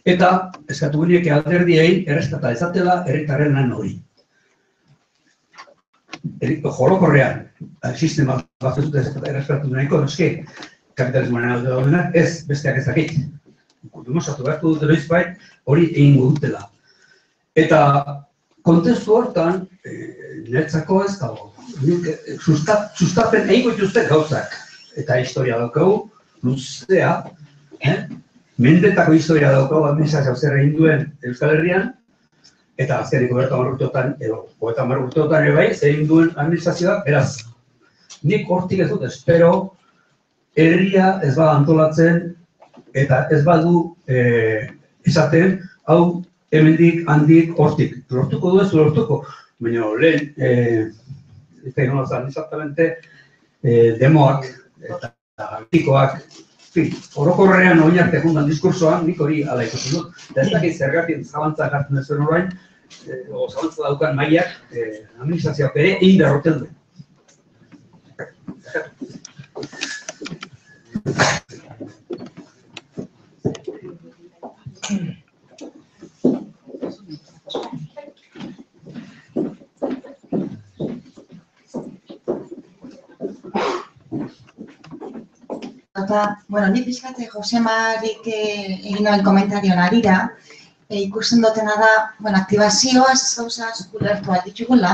Eta, eskatu guineke alderdiei erreskata ezatela herritarren lan hori. Jorokorrean, sistema bat ez dut erreskatu nahiko, noski, kapitalismoaren alde daudenak, ez besteak ezakit. Demostratu behartu dut eroizbait, hori egingo dutela. Eta kontestu hortan, niretzako ez dago sustapen egingo dituzte gauzak. Eta historia daukagu, luzea, mendetako historia daukagu administrazio zer egin duen Euskal Herrian, eta azkeniko 30 urteotan, edo 30 urteotan ere bai, zer egin duen administrazioa, beraz. Nik hortik ez dut, espero, herria ez bada antolatzen, eta ez badu esaten, hau hemendik, handik, hortik. Lortuko du ez, lortuko. Baina lehen, ez da inola zan, exactamente, demoak, eta bitikoak, orokorrean oinak tekundan diskursoan, nik hori ala ikusi dut. Eta ez dakit zergatik zabantza gartzen ez zuen orain, o zabantza daukan mailak, administrazioak ere egin derroten du. Bueno, nik pixkate Josemarik egin duen komentarioan arira, ikusten dutena da, bueno, aktibazioaz gauza ulertu alditugula,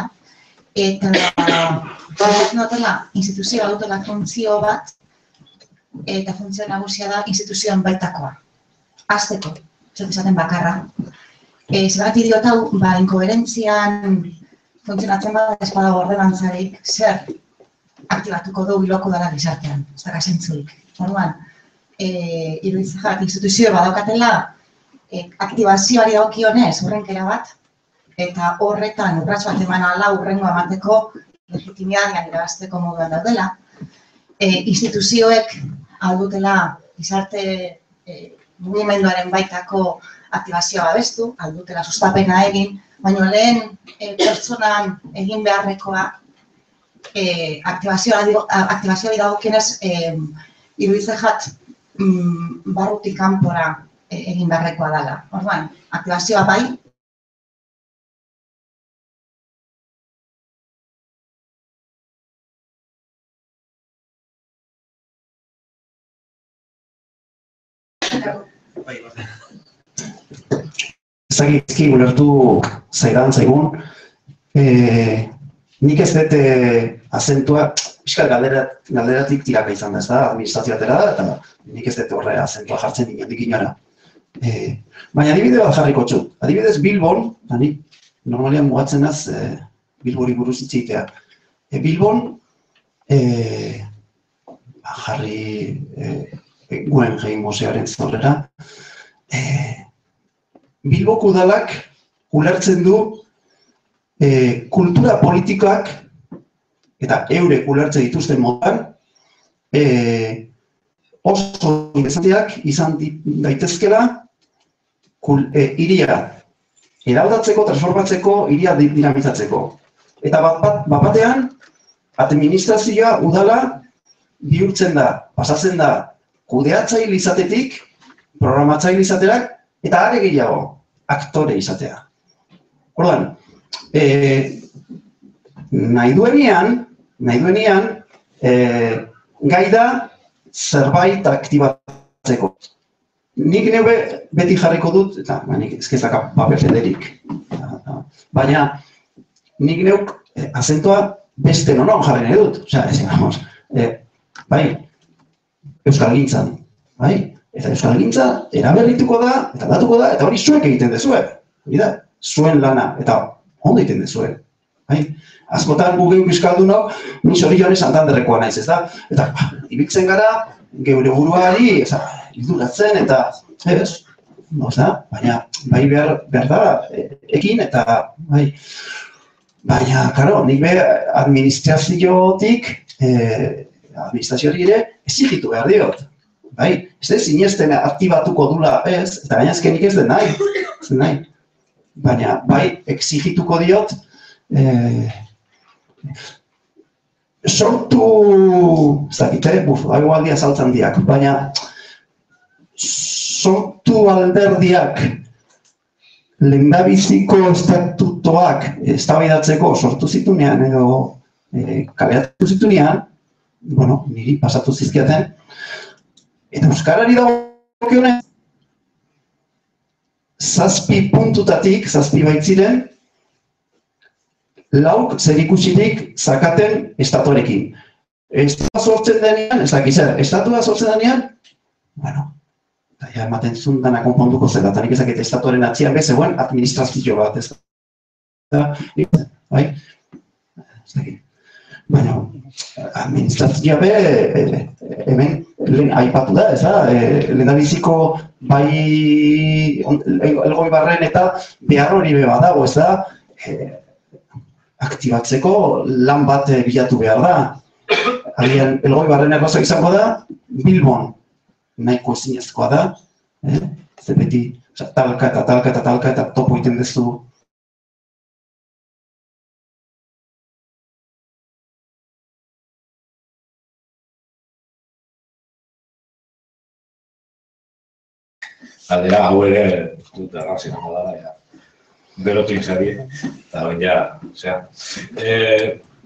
eta ikusten dutela instituzioa dutela funtzio bat, eta funtzio nagusia da instituzioan baitakoa. Azteko, esaten bakarra. Zergatik diot hau, inkoherentzian funtzionatzen bada ez badago ordenantzarik, zer aktibatuko du biloko dela gizartean, ez da kasentzurik. Orduan, iruditzat instituzio badaukatela aktibazioari dagokionez urrenkera bat, eta horretan urrats bat eman ahala urrengoa emateko legitimitatean irabazteko moduan daudela. Instituzioek aldutela gizarte mugimenduaren baitako aktibazioa babestu, aldutela sustapena egin, baina lehen pertsonan egin beharrekoa aktibazioari dagokionez iruditzat barrutik kanpora egin beharrekoa dela. Orduan, aktibazioa bai, Ezagizki ulertu zaigun, nik ez dut azentua, pixkat galderatik tiraka izan da, ez da, administrazioa atera da, eta nik ez dut horre azentua jartzen inondik inora. Baina adibide bat jarriko txu. Adibidez Bilbon, eta nik normalian mugatzen az Bilbori buruz itxeitea. Bilbon jarri Guggenheim museoaren zorrera. Bilboko udalak ulertzen du kultura politikoak eta eurek ulertzen dituzten modan oso interesanteak izan daitezkela hiria eraldatzeko, transformatzeko, hiria dinamizatzeko. Eta bat-batean, administrazioa udala bihurtzen da, pasatzen da kudeatzaile izatetik, programatzaile izaterak, eta are gehiago, aktore izatea. Orduan, nahi duenean, gai da zerbait aktibatzeko. Nik neu beti jarriko dut, eta nik ezkezaka paper federik. Baina, nik neuk azentua beste nonon jarri nahi dut. Osea, ezin, vamos, bai, euskalgintzan, bai? Eta euskalgintza eraberrituko da, eta datuko da, eta hori zuek egiten dezue. Hori da, zuen lana, eta ondo egiten dezue. Askotan gugeu euskaldunok, ni zorionez Santanderrekoa naiz, ez da? Eta ibiltzen gara, geure buruari, hilduratzen, eta ez, baina bai behar da, ekin, eta bai. Baina, karo, nik behar administraziotik, administrazioari ere, exigitu behar diot. Bai, ez da sinesten aktibatuko dula ez, eta gainazkenik ez den nahi. Baina, bai, exigituko diot, sortu, ez dakite, hau aldia saltzan diak, baina sortu alderdiak lehendabiziko estatutoak eztabaidatzeko sortu zitunean edo kaleratu zitunean, bueno, niri pasatu zizkiaten, eta euskarari dagokionez, 7 puntutatik, 7 baitziren, lauk zerikusirik zakaten estatuarekin. Estatua sortzen denean, ez dakit zer, estatua sortzen denean, bueno, ja ematen zuen dana konponduko zela, eta nik ezakit estatuaren atzian zegoen administrazio bat, ez da, bai, ez dakit. Baina, administrazioa hemen lehen aipatu da, ez da, lehendabiziko bai Elgoibarren eta behar hori badago, ez da, aktibatzeko lan bat bilatu behar da. Agian Elgoibarren erraza izango da, Bilbon nahiko ezinezkoa da, ez beti talka eta topo egiten dezu. Aldera, hau ere, dut errazionako da, berotik zari, eta baina,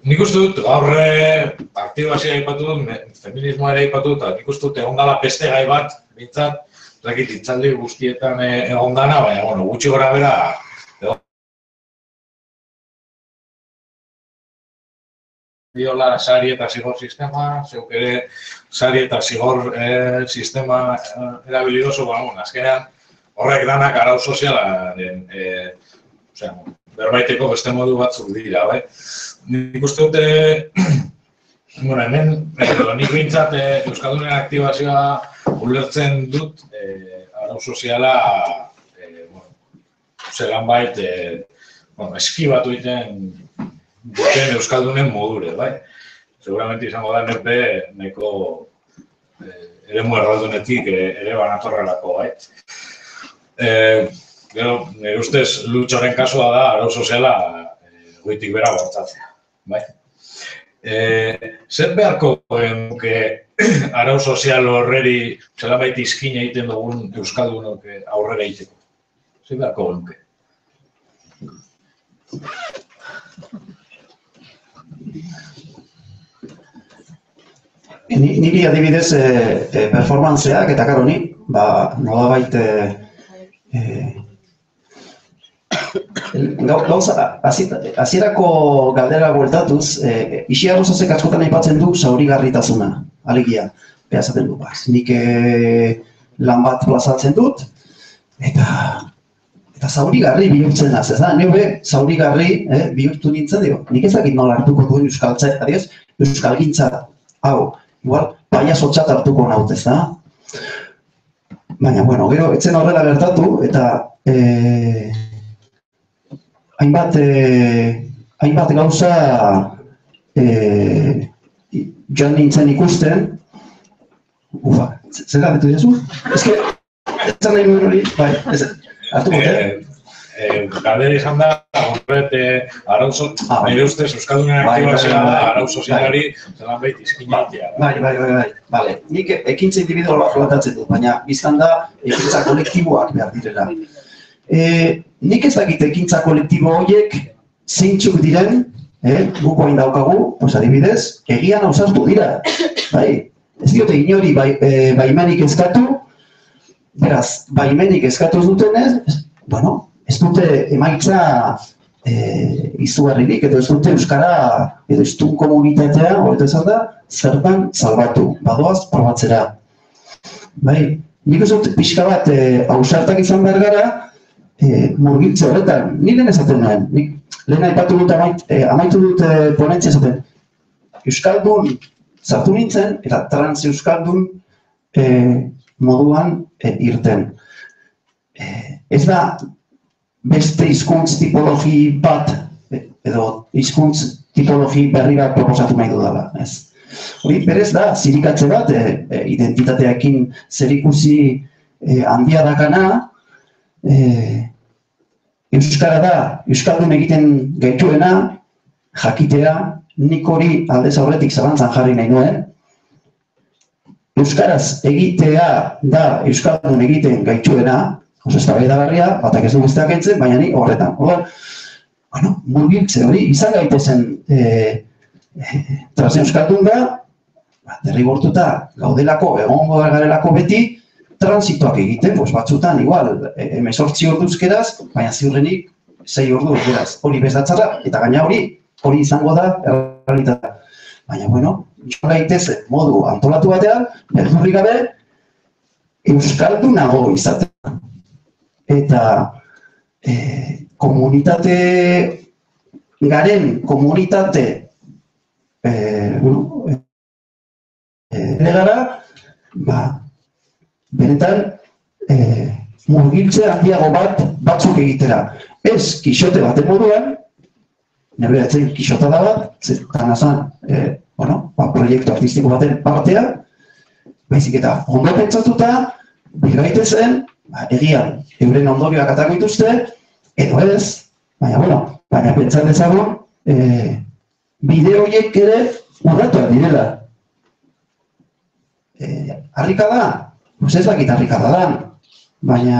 nik uste dut, gaur aktibazioa aipatu dut, feminismoa ere aipatu dut, eta nik uste dut egon dela beste gai bat, bintzat, zakit, itzaldi guztietan egon dana, baina, bueno, gutxi gora bera, diola sari eta zigor sistema, zeuk ere sari eta zigor sistema erabili dozu, azkenean horrek danak arau sozialaren berbaiteko beste modu batzuk dira, bai? Nik uste dute, hemen, nik bintzat Euskaldunen aktibazioa ulertzen dut arau soziala zelan bait eskibatu egiten duten Euskaldunen modure, bai? Seguramente izango da nepe neko eremu erraldunetik ere banatorrelako, bai? Gero, nire ustez, Lutxoren kasua da arau soziala goitik bera bortzatzea, bai? Zer beharko genuke arau sozial horreri zelabait izkina egiten dugun Euskaldunok aurrera egiteko? Zer beharko genuke? Niri adibidez performanceak eta karo ni, nolabait hasierako galdera bueltatuz, Ixia Arrozazek askotan aipatzen du zaurigarritasuna, alegia, behazaten du, nik lan bat plazatzen dut, eta zaurigarri bihurtzen naz, ez da, nire zaurigarri bihurtu nintzen dio, nik ezakit nola hartuko duen euskalgintza, hau, igual, paiazotzat hartuko naut, ez da? Baina, bueno, gero, etzen horrela gertatu, eta hainbat gauza joan nintzen ikusten, zer gabetu diazu? Ez que, ez zan nahi nuen hori, bai, ez, hartu bote? Galdera izan da, horret, nire ustez, Euskaldunen aktibazioa da, arau sozialari, zelan behit izkinatia. Bai, nik ekintza individual bat plantatzen dut, baina biztan da, ekintza kolektiboak behar direla. Nik ez dakit ekintza kolektibo horiek zeintzuk diren, guk hain daukagu, adibidez, egian ausartu dira. Ez diote inori baimenik eskatu, beraz, baimenik eskatu dutenez, bueno, ez dute emaitza izugarririk, edo ez dute euskara, edo iztun komunitatea, horretu ezan da, zertan salbatu, badoaz probatzera. Nik ez dut pixka bat ausartak izan behar gara, murgiltze horretan, nire esaten nuen, lehen aipatu dut amaitu dut ponentzia esaten. Euskaldun zartu nintzen, eta trans euskaldun moduan irten. Ez da beste hizkuntz tipologi bat, edo hizkuntz tipologi berri bat proposatu nahi dudala. Hori berez da, zirikatze bat, identitateakin zerikusi handia dakana, euskara da, euskaldun egiten gaituena, jakitea, nik hori aldez aurretik zalantzan jarri nahi nuen. Euskaraz egitea da euskaldun egiten gaituena, oso eztabaidagarria, batak ez du besteak entzen, baina ni horretan. Murgiltze hori, izan gaitezen trans euskaldun da, derrigortuta gaudelako, egongo garelako beti, transitoak egiten, batzutan igual, 18 orduzkeraz, baina ziurrenik 6 ordu, beraz, hori bezatzara, eta gaina hori izango da errealitatea. Baina, bueno, jo gaitezen modu antolatu batean, beldurrik gabe, euskaldunago izatea. Eta komunitate gara, benetan murgiltze handiago batzuk egitera. Ez kixote baten moduan, nire behatzen kixota da bat, zetan azan, proiektu artistiko baten partea, baizik eta ondo pentsatuta, bigaitezen, egian, euren ondorioak atako dituzte, edo ez, baina pentsan dezagun, bideo horiek ere urratuak direla. Harrika da? Ez dakit harrika da, baina,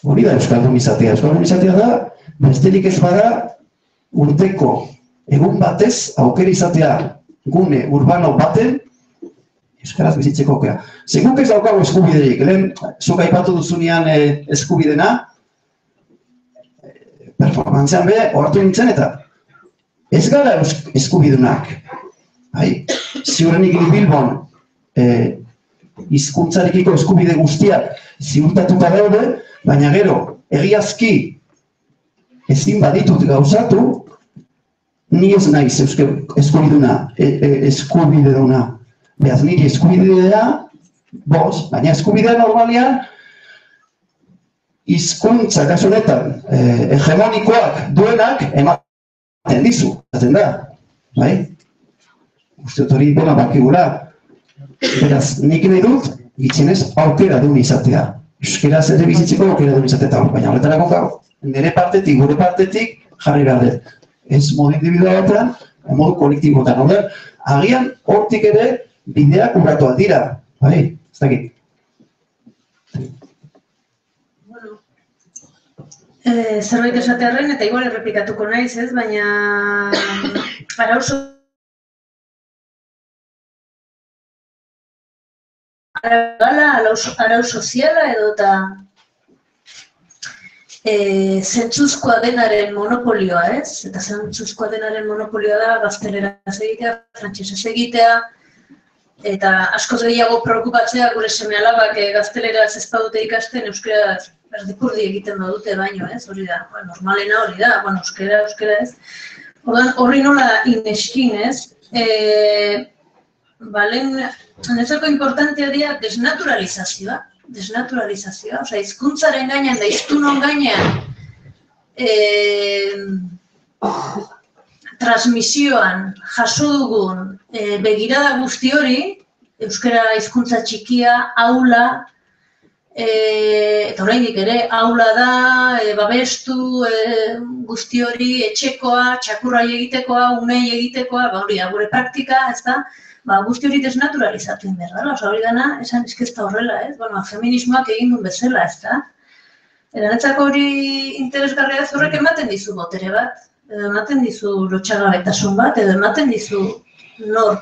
hori da euskaldun izatea. Euskaldun izatea da, besterik ez bada urteko egun batez aukera izatea gune urbano baten euskaraz bizitzeko aukera. Zeguk ez daukago eskubiderik, lehen zuk aipatu duzunean eskubidena, performantzean be, ohartu nintzen eta ez gara eskubidunak. Ziurrenik Bilbon hizkuntzarekiko eskubide guztiak ziurtatuta daude, baina gero, egiazki ezin baditut gauzatu, ni ez naiz eskubideduna. Beaz, niri eskubidea, baina eskubidea normalian, hizkuntza kasu honetan hegemonikoak duenak ematen dizu, zaten da, bai? Uste dut hori bera bakigula. Beraz, nik nahi dut, gitzenez, aukera duen izatea. Euskeraz ere bizitzeko aukera duen izatea, baina horretarako gau, nire partetik, gure partetik, jarri behar dut. Ez modu individual batean, modu kolektibotan. Agian, hortik ere, bideak urratuak dira. Bai, ez dakit. Zerbait esatearren, eta igual errepikatuko naiz, ez? Baina arau soziala edo eta zentzuzkoa denaren monopolioa, ez? Eta zentzuzkoa denaren monopolioa da gazteleraz egitea, frantsesez egitea, eta askoz gehiago preokupatzea gure seme-alabak gazteleraz ez badute ikasten, euskaraz erdipurdi egiten badute baino, ez? Hori da, normalena hori da, euskara ez. Horri nola ineskin, ez? Nezako importantea dira desnaturalizazioa, osea, hizkuntzaren gainean da hiztunon gainean transmisioan jaso dugun begirada guzti hori, euskara hizkuntza txikia, aula, eta oraindik ere, aula da, babestu guzti hori, etxekoa, txakurrai egitekoa, unei egitekoa, hori da, gure praktika, ez da, guzti hori desnaturalizatu behar dela, hori dana, esan izkezta horrela, ez? Feminismoak egin duen bezala, ez da? Erantzako hori interesgarria ez horrek ematen dizu botere bat, edo ematen dizu lotxagabetasun bat, edo ematen dizu nor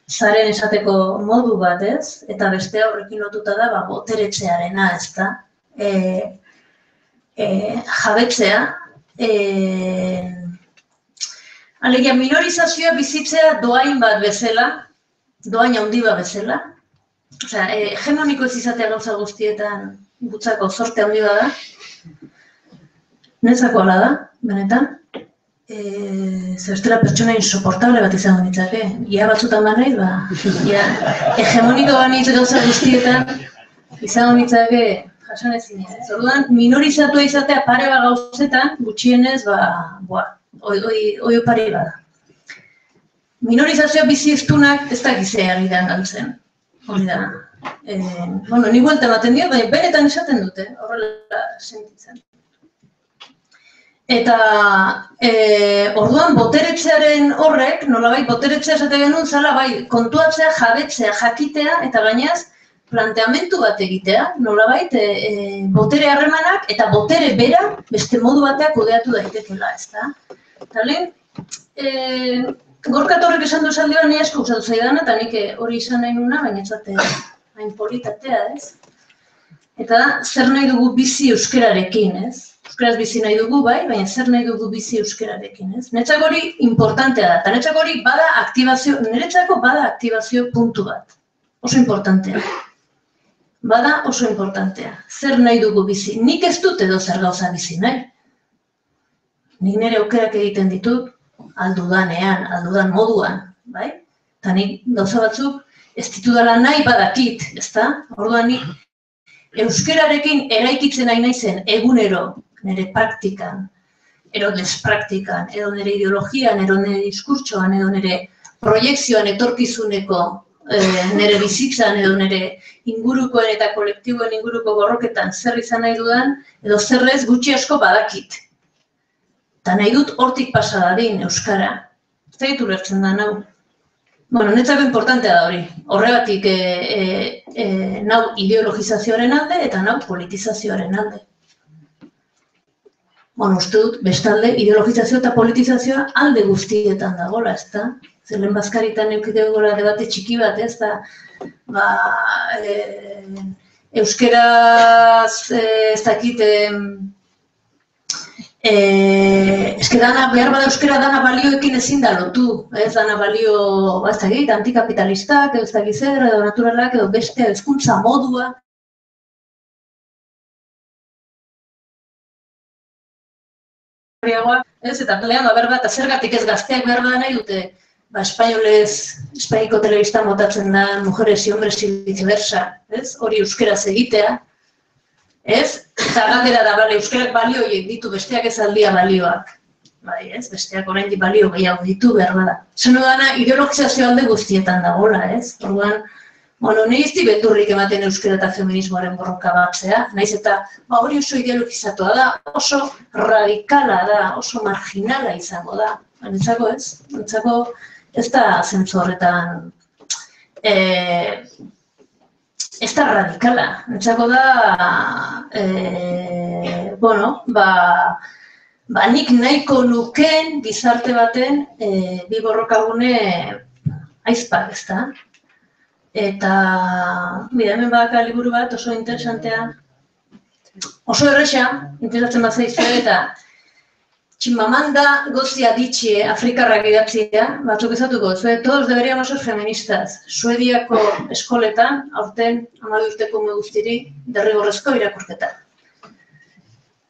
zaren esateko modu bat, ez? Eta bestea horrekin lotuta da, boteretzearena, ez da? Jabetzea. Alegia, minorizazioa bizitzea doain bat bezala, doain handi bat bezala. Osea, hegemoniko ez izatea gauza guztietan gutzako zorte handi bat da. Nezako ala da, benetan. Zerestela pertsona insoportable bat izango nitzake. Ia batzutan banaiz, hegemoniko banitz gauza guztietan izango nitzake jasan ezin. Orduan, minorizatua izatea pare bat gauzetan, gutxienez, oi opari bada. Minorizazioa bizi iztunak ez dakizea gidean galtzen. Hori da. Ni buelta ematen dio, baina benetan esaten dute, horrela sentitzen. Eta orduan boteretzearen horrek, nolabait boteretzea esate genuen zela, kontuatzea, jabetzea, jakitea, eta gainaz, planteamentu bat egitea, nolabait, botere harremanak eta botere bera beste modu bateak kudeatu daitekela, ez da? Eta lehen, Gorka Torrek esan du esaldi ni asko usatu zaidan, eta nik hori izan nahi nuna, baina ez hain politatea, ez? Eta da, zer nahi dugu bizi euskerarekin, ez? Euskaraz bizi nahi dugu, bai, baina zer nahi dugu bizi euskerarekin, ez? Niretzako hori importantea da, eta niretzako hori bada aktibazio puntu bat. Oso importantea. Bada oso importantea. Zer nahi dugu bizi? Nik ez dut edo zer gauza bizi nahi. Nik nire aukerak egiten ditut, aldudanean, aldudan moduan, bai? Eta nik gauza batzuk ez ditudala nahi badakit, ezta? Orduan nik euskerarekin eraikitzen nahi naizen egunero, nire praktikan, edo despraktikan, edo nire ideologian, edo nire diskurtsoan, edo nire proiekzioan etorkizuneko, nire bizitzan, edo nire ingurukoen eta kolektiboen inguruko borroketan zer izan nahi dudan, edo zerrez gutxi asko badakit. Eta nahi dut hortik pasa dadin euskara. Ez da ditu lertzen da, nau. Bueno, netzako importantea da hori. Horregatik nau ideologizazioaren alde eta nau politizazioaren alde. Bueno, uste dut, bestalde, ideologizazio eta politizazioa alde guztietan dagoela, ez da? Zelen bazkaritan eukideu gola debate txiki bat, ez da? Euskeraz, ez dakit, behar bada euskera dana balioekin ezin da lotu, ez dana balio, ez dakit, antikapitalistak, ez dakit zer, edo naturalak, edo beste hezkuntza modua. Ez, eta pelean, eta zergatik ez gazteak behar da nahi dute, espainiko telebistan botatzen da, mujeres y hombres y viceversa, ez, hori euskeraz egitea, ez, eta galdera da, euskerak balio horiek ditu, besteak ez aldia balioak, bai, ez, besteak oraindik balio gehiago ditu behar da. Zeno dana, ideologizazio alde guztietan dagoela, ez, orduan, bueno, nahi izti beldurrik ematen euskera eta feminismoaren borroka batzea, nahiz eta hori oso ideologizatua da, oso radikala da, oso marginala izango da. Nintzako ez? Nintzako ez da zentzu horretan, ez da radikala. Nintzako da, nik nahiko nukeen gizarte baten bi borrokagune aizpak, ez da? Eta, hemen badaka liburu bat oso interesantea, oso erresa, interesatzen bat zaizue, eta Chimamanda Ngozi Adichie Afrikarrak idatzia, batzuk ezatuko, todos deberíamos ser feministas. Suediako eskoletan, aurten 12 urteko ume guztiri, derrigorrezko irakurketa.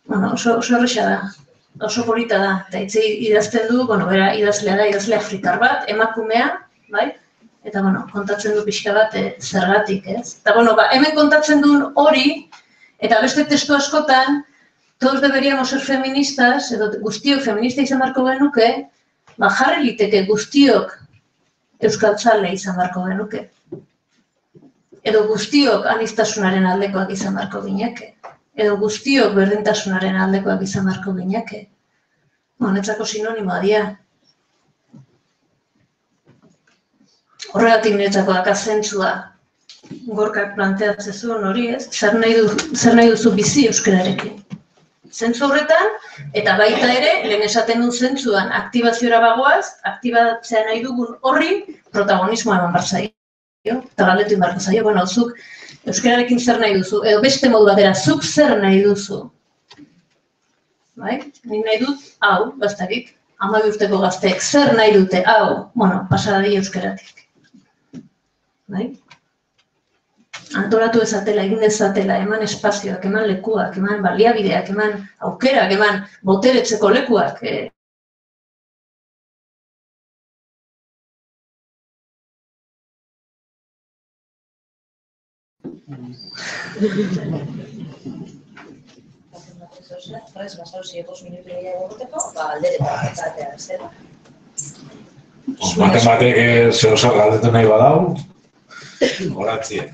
Bueno, oso erresa da, oso polita da, eta idazten du, bera idazlea da, idazle afrikar bat, emakumea, bai? Eta, kontatzen du pixka bat zergatik, ez? Eta, hemen kontatzen duen hori, eta beste testu askotan, todos deberíamos ser feministas, edo guztiok feminista izan beharko genuke, jarri liteke guztiok euskaltzale izan beharko genuke. Edo guztiok aniztasunaren aldekoak izan beharko gineke. Edo guztiok berdintasunaren aldekoak izan beharko gineke. Netzako sinonimoa dira. Horregatik niretzako daka zentzua Gorkak planteatzen zuen hori, ez? Zer nahi duzu bizi euskararekin. Zentzu horretan, eta baita ere, lehen esaten dut zentzuan aktibaziora bagoaz, aktibatzea nahi dugun horri protagonismoa eman behar zaio. Eta galdetu inbarko zaio, zuk euskararekin zer nahi duzu, edo beste modu batera, zuk zer nahi duzu. Bai? Nik nahi dut, hau, bastakit, 12 urteko gazteek zer nahi dute, hau, pasadadi euskaratik. Bai? Antolatu ezatela, egin dezatela, eman espazioak, eman lekuak, eman baliabideak, eman aukerak, eman boteretzeko lekuak. Batek zehosak galdetu nahi badau, horatzie.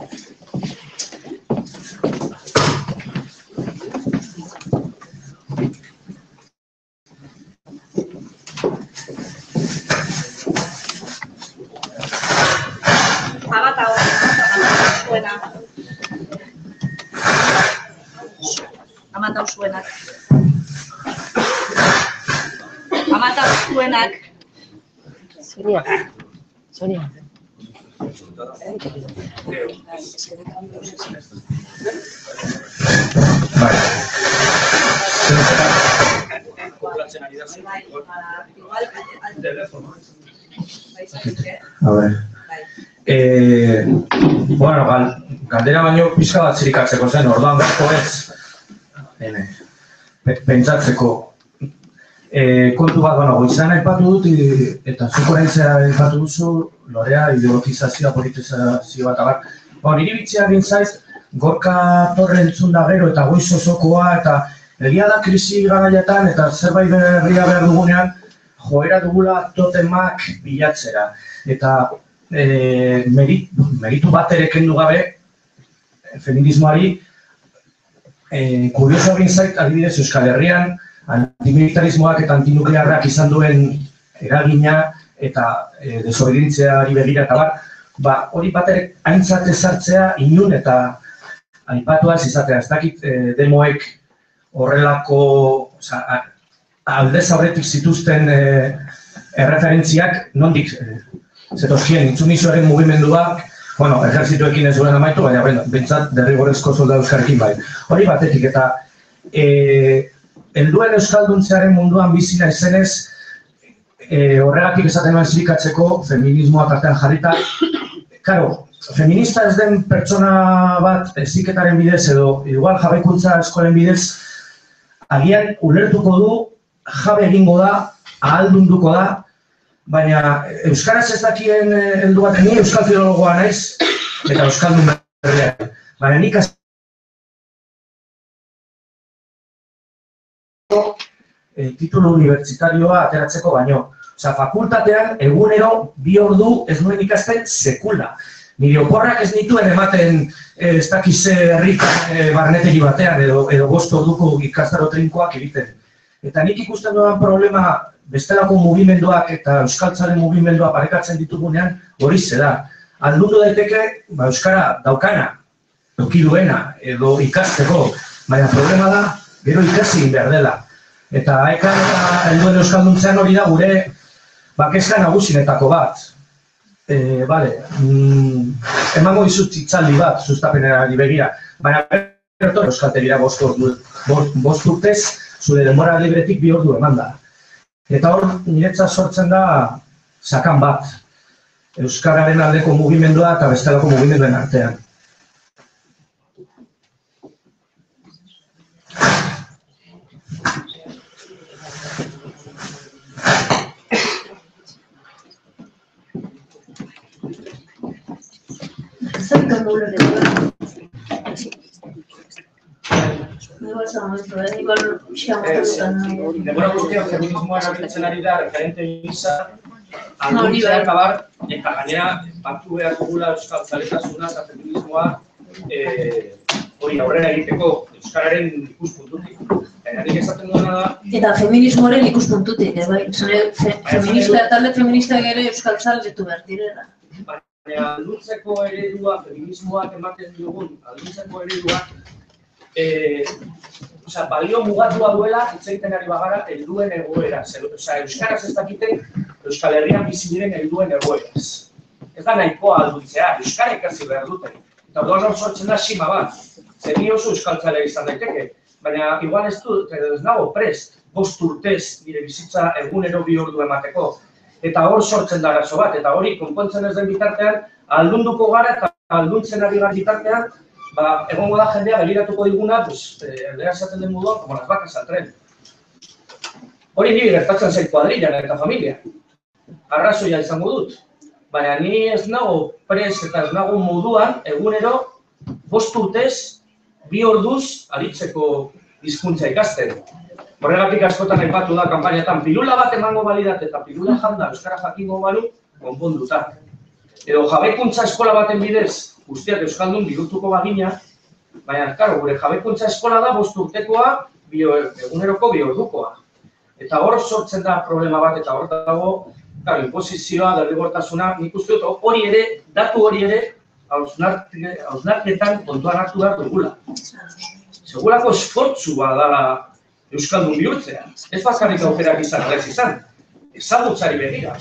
Amata usuenak. Sonia. A ver. Bueno, galdera baino pixka bat zirikatzeko zen, orduan beharko ez, pentsatzeko. Kontu bat, goizan aipatu dut, eta zuko nahitzea aipatu duzu, lorea, ideologizazioa, politizazioa eta bat. Niri bitxea gintzaiz, Gorka Torre entzun da gero eta goiz osokoa, eta egia da krisi garailetan eta zerbait berria behar dugunean, joera dugula totemak bilatzera. Eta meritu bat ere kendu gabe, feminismoari, kurioso egin zait, adibidez Euskal Herrian, antimilitarismoak eta antinuklearrak izan duen eragina eta desobedientziari begira eta hori bat ere aintzat ezartzea inun eta aipatuaz izatea. Ez dakit demoek horrelako aldez aurretik zituzten erreferentziak nondik zetozkien intsumisioaren mugimenduak, ejerzituekin ez duen amaitu, baina bentsat derrigorrezko soldadu euskarrekin bai. Hori batetik eta helduen euskalduntzearen munduan bizi naizenez, horregatik esaten nuen zirikatzeko feminismoa tartean jarrita. Karo, feminista ez den pertsona bat heziketaren bidez edo igual jabekuntza eskolen bidez, agian ulertuko du, jabe egingo da, ahaldunduko da, baina euskaraz ez dakien heldu bat, ni euskal filologoa naiz, eta euskaldun berriak. Baina nik titulu unibertsitarioa ateratzeko baino. Fakultatean egunero 2 ordu ez nuen ikasten sekula. Nire oporrak ez nituen ematen ez dakize herritan barnetegi batean edo 5 orduko ikastaro trinkoak egiten. Eta nik ikusten dudan problema bestelako mugimenduak eta euskaltzaren mugimendua parekatzen ditugunean hori da. Aldundu daiteke euskara daukana, eduki duena edo ikasteko, baina problema da gero ikasi egin behar dela. Eta aekan eta helduen euskalduntzean hori da gure kezka nagusienetako bat. Emango dizut hitzaldi bat sustapenari begira, baina bertor euskaltegira 5 urtez, zure denbora libretik 2 ordu eman da. Eta hor niretzat sortzen da sakan bat, euskararen aldeko mugimendua eta bestelako mugimenduen artean. Denbora guztiak feminismoa erabiltzen ari da, referente gisa, alduntzea acabar, eta gainera, batu behar dugula euskaltzaletasuna eta feminismoa hori aurrera egiteko euskararen ikuspuntutik. Baina nik esaten duena da... Eta feminismoaren ikuspuntutik, talde feministak ere euskaltzaletu behar direla. Baina alduntzeko eredua, feminismoak ematen dugun, alduntzeko eredua, balio mugatua duela hitz egiten ari bagara helduen egoera. Euskaraz ez dakiten Euskal Herrian bizi diren helduen egoeraz. Ez da nahikoa alduntzea, euskara ikasi behar duten. Eta orduan hor sortzen da sima bat. Zeni oso euskaltzalea izan daiteke, baina igual ez nago prest, 5 urtez nire bizitza egunero 2 ordu emateko. Eta hor sortzen da arazo bat, eta hori konpontzen ez den bitartean, aldunduko gara eta alduntzen ari gara bitartean, egongo da jendea begiratuko diguna, erdera esaten den moduan, como las vacas al tren. Hori nire gertatzen zait kuadrillan eta familia. Arrazoia izango dut. Baina ni ez nago prest eta ez nago moduan, egunero, 5 urtez, 2 orduz, aritzeko hizkuntza ikasten. Horregatik askotan aipatu da kanpainetan, pilula bat emango balidat eta pilula janda euskara jakingo balu, konponduta. Edo jabekuntza eskola baten bidez, guztiak euskaldun bihurtuko bagina, baina, gure jabekuntza eskola da 5 urtekoa, eguneroko 2 ordukoa. Eta hor sortzen da problema bat, eta hor dago, inposizioa, derrigortasuna, nik uste dut hori ere, datu hori ere, hausnarketan kontuan hartu behar dugula. Segurako esfortzua dala euskaldun bihurtzea. Ez bakarrik aukerak izan, ez izan. Ezagutzari begira,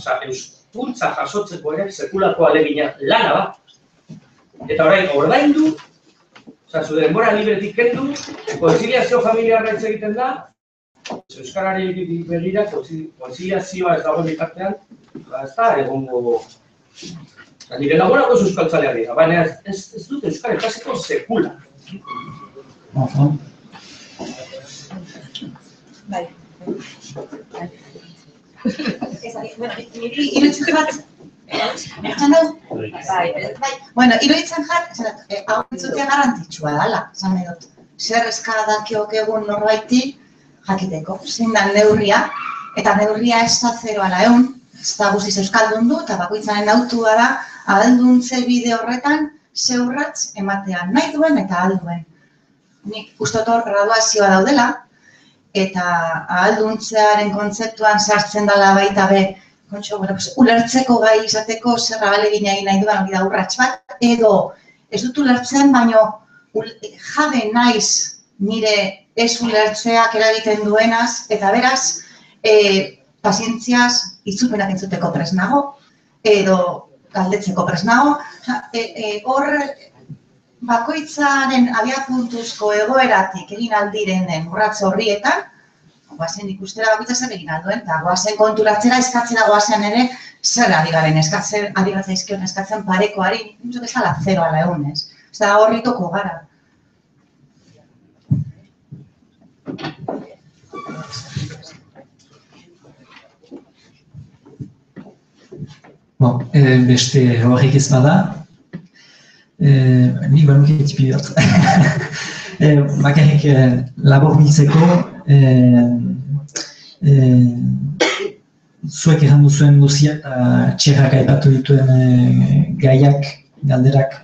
funtsa jasotzeko ere sekulako alegina lana bat. Eta orain, ordaindu, zure denbora libretik kendu, konziliazio familiarra hitz egiten da, euskarari begira, konziliazioa ez dago bitartean, ez da egongo... Nire lagunako euskaltzaleak dira, baina ez dut euskara ikasiko sekula. Bai. Niri iruditzen jat, bertzen dau? Bai. Bueno, iruditzen jat, hau entzutea garrantzitsua dela, esan nahi dut. Zer eska dakiok egun norbaiti jakiteko, zein da neurria, eta neurria ez da 0-100, ez da guztiz euskaldun du, eta bakoitzaren autua da, ahalduntze bide horretan zeurratz ematean nahi duen eta ahalduen. Nik uste dut graduazioa daudela, eta ahalduntzearen kontzeptuan sartzen dela baita be, ulertzeko gai izateko zer ahalegina egin nahi duen hori da urrats bat, edo ez dut ulertzen, baino jabe naiz nire ez ulertzeak eragiten duenaz, eta beraz, pazientziaz itzulpenak entzuteko prest nago, edo galdetzeko prest nago. Hor, bakoitzaren abiapuntuzko egoeratik egin aldirenen urratz horrietan, goazen ikustera bakoitza zer egin alduen, eta goazen konturatzera eskatzera goazen ere zer ari garen eskatzen, ari gatzaizkion eskatzen parekoari, nintzuk ez dala 0-100, ez? Ez da horritoko gara. Bon, beste horrek ez bada, nik banuke etxipi dut. Bakarrik labor biltzeko, zuek erran duzuen guzia eta txerrak aipatu dituen gaiak, galderak.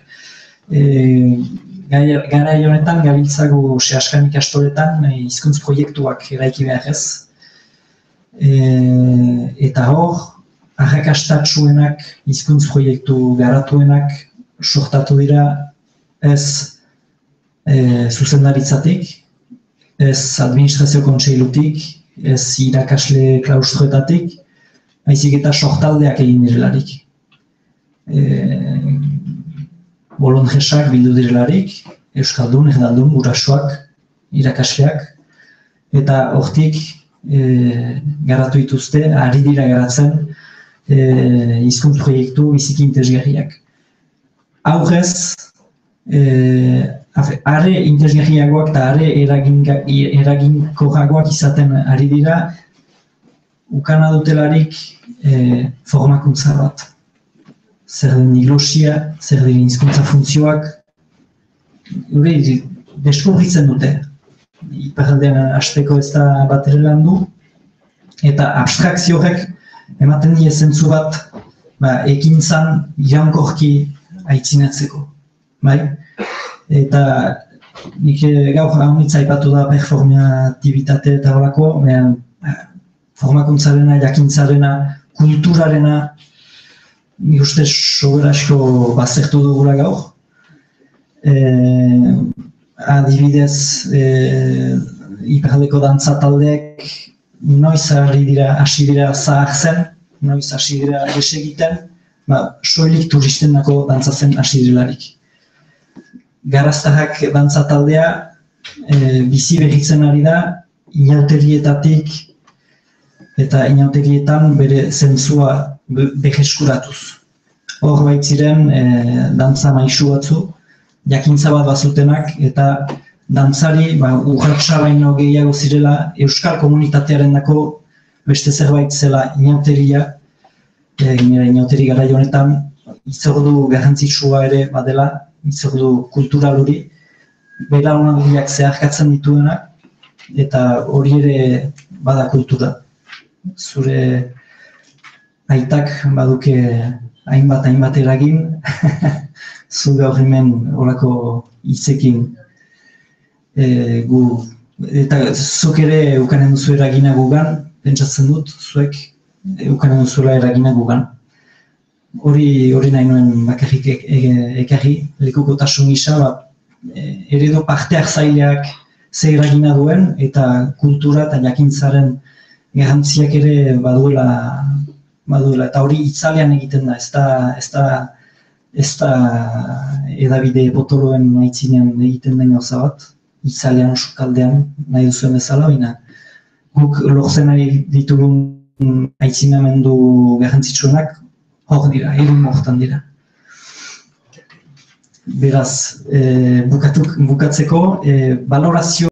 Garai honetan gabiltzago Seaskan ikastoletan hizkuntz proiektuak eraiki behar ez. Eta hor, arrakastatsuenak, hizkuntz proiektu garatuenak sortatu dira ez zuzendaritzatik, ez administrazio kontseilutik, ez irakasle klaustroetatik, baizik eta sortaldeak egin direlarik. Bolondresak bildu direlarik, euskaldun, erdaldun, gurasoak, irakasleak, eta hortik garatu dituzte, ari dira garatzen hizkuntz proiektu biziki interesgarriak. Aurrez, are interesgarriagoak eta are eraginkorragoak izaten ari dira, ukana dutelarik formakuntza bat. Zer den diglosia, zer den hizkuntza funtzioak, deskubritzen dute. Iparraldean hasteko ez da bat ere landu, eta abstrakzio horrek ematen die zentzu bat ekintzan iraunkorki aitzinatzeko. Eta nik gaur haunitza aipatu da performatibitate eta horako, formakuntzarena, jakintzarena, kulturarena, nik uste sobera asko baztertu dugula gaur. Adibidez, iparraldeko dantza taldeek noiz hasi dira zahartzen, noiz hasi dira desegiten, soilik turistendako dantzatzen hasi direlarik. Garaztarrak dantza taldea bizi berritzen ari da, inauterietatik eta inauterietan bere zentzua beheskuratuz. Hor baitziren dantza maisu batzu, jakintza bat bazutenak eta dantzari urratsa baino gehiago zirela euskal komunitatearendako beste zerbait zela inauteria, inauteri garai honetan hitzordu garrantzitsua ere badela, hitzordu kultural hori, belaunaldiak zeharkatzen dituenak eta hori ere bada kultura. Zure aitak baduke hainbat eragin, zu gaur hemen horako hitzekin eta zuk ere ukanen duzu eragina gugan, pentsatzen dut, zuek ukanen duzuela eragina gugan. Hori nahi nuen bakarrik ekarri, lekukotasun gisa, eredu parte hartzaileak ze eragina duen eta kultura eta jakintzaren garrantziak ere baduela baduela, eta hori itzalean egiten da, ez da edabide potoloen aitzinean egiten den gauza bat, itzalean sukaldean nahi duzuen bezala, baina guk lortzen nahi ditugun aitzinamendu garrantzitsuenak hor dira, hortan dira. Beraz, bukatzeko, balorazio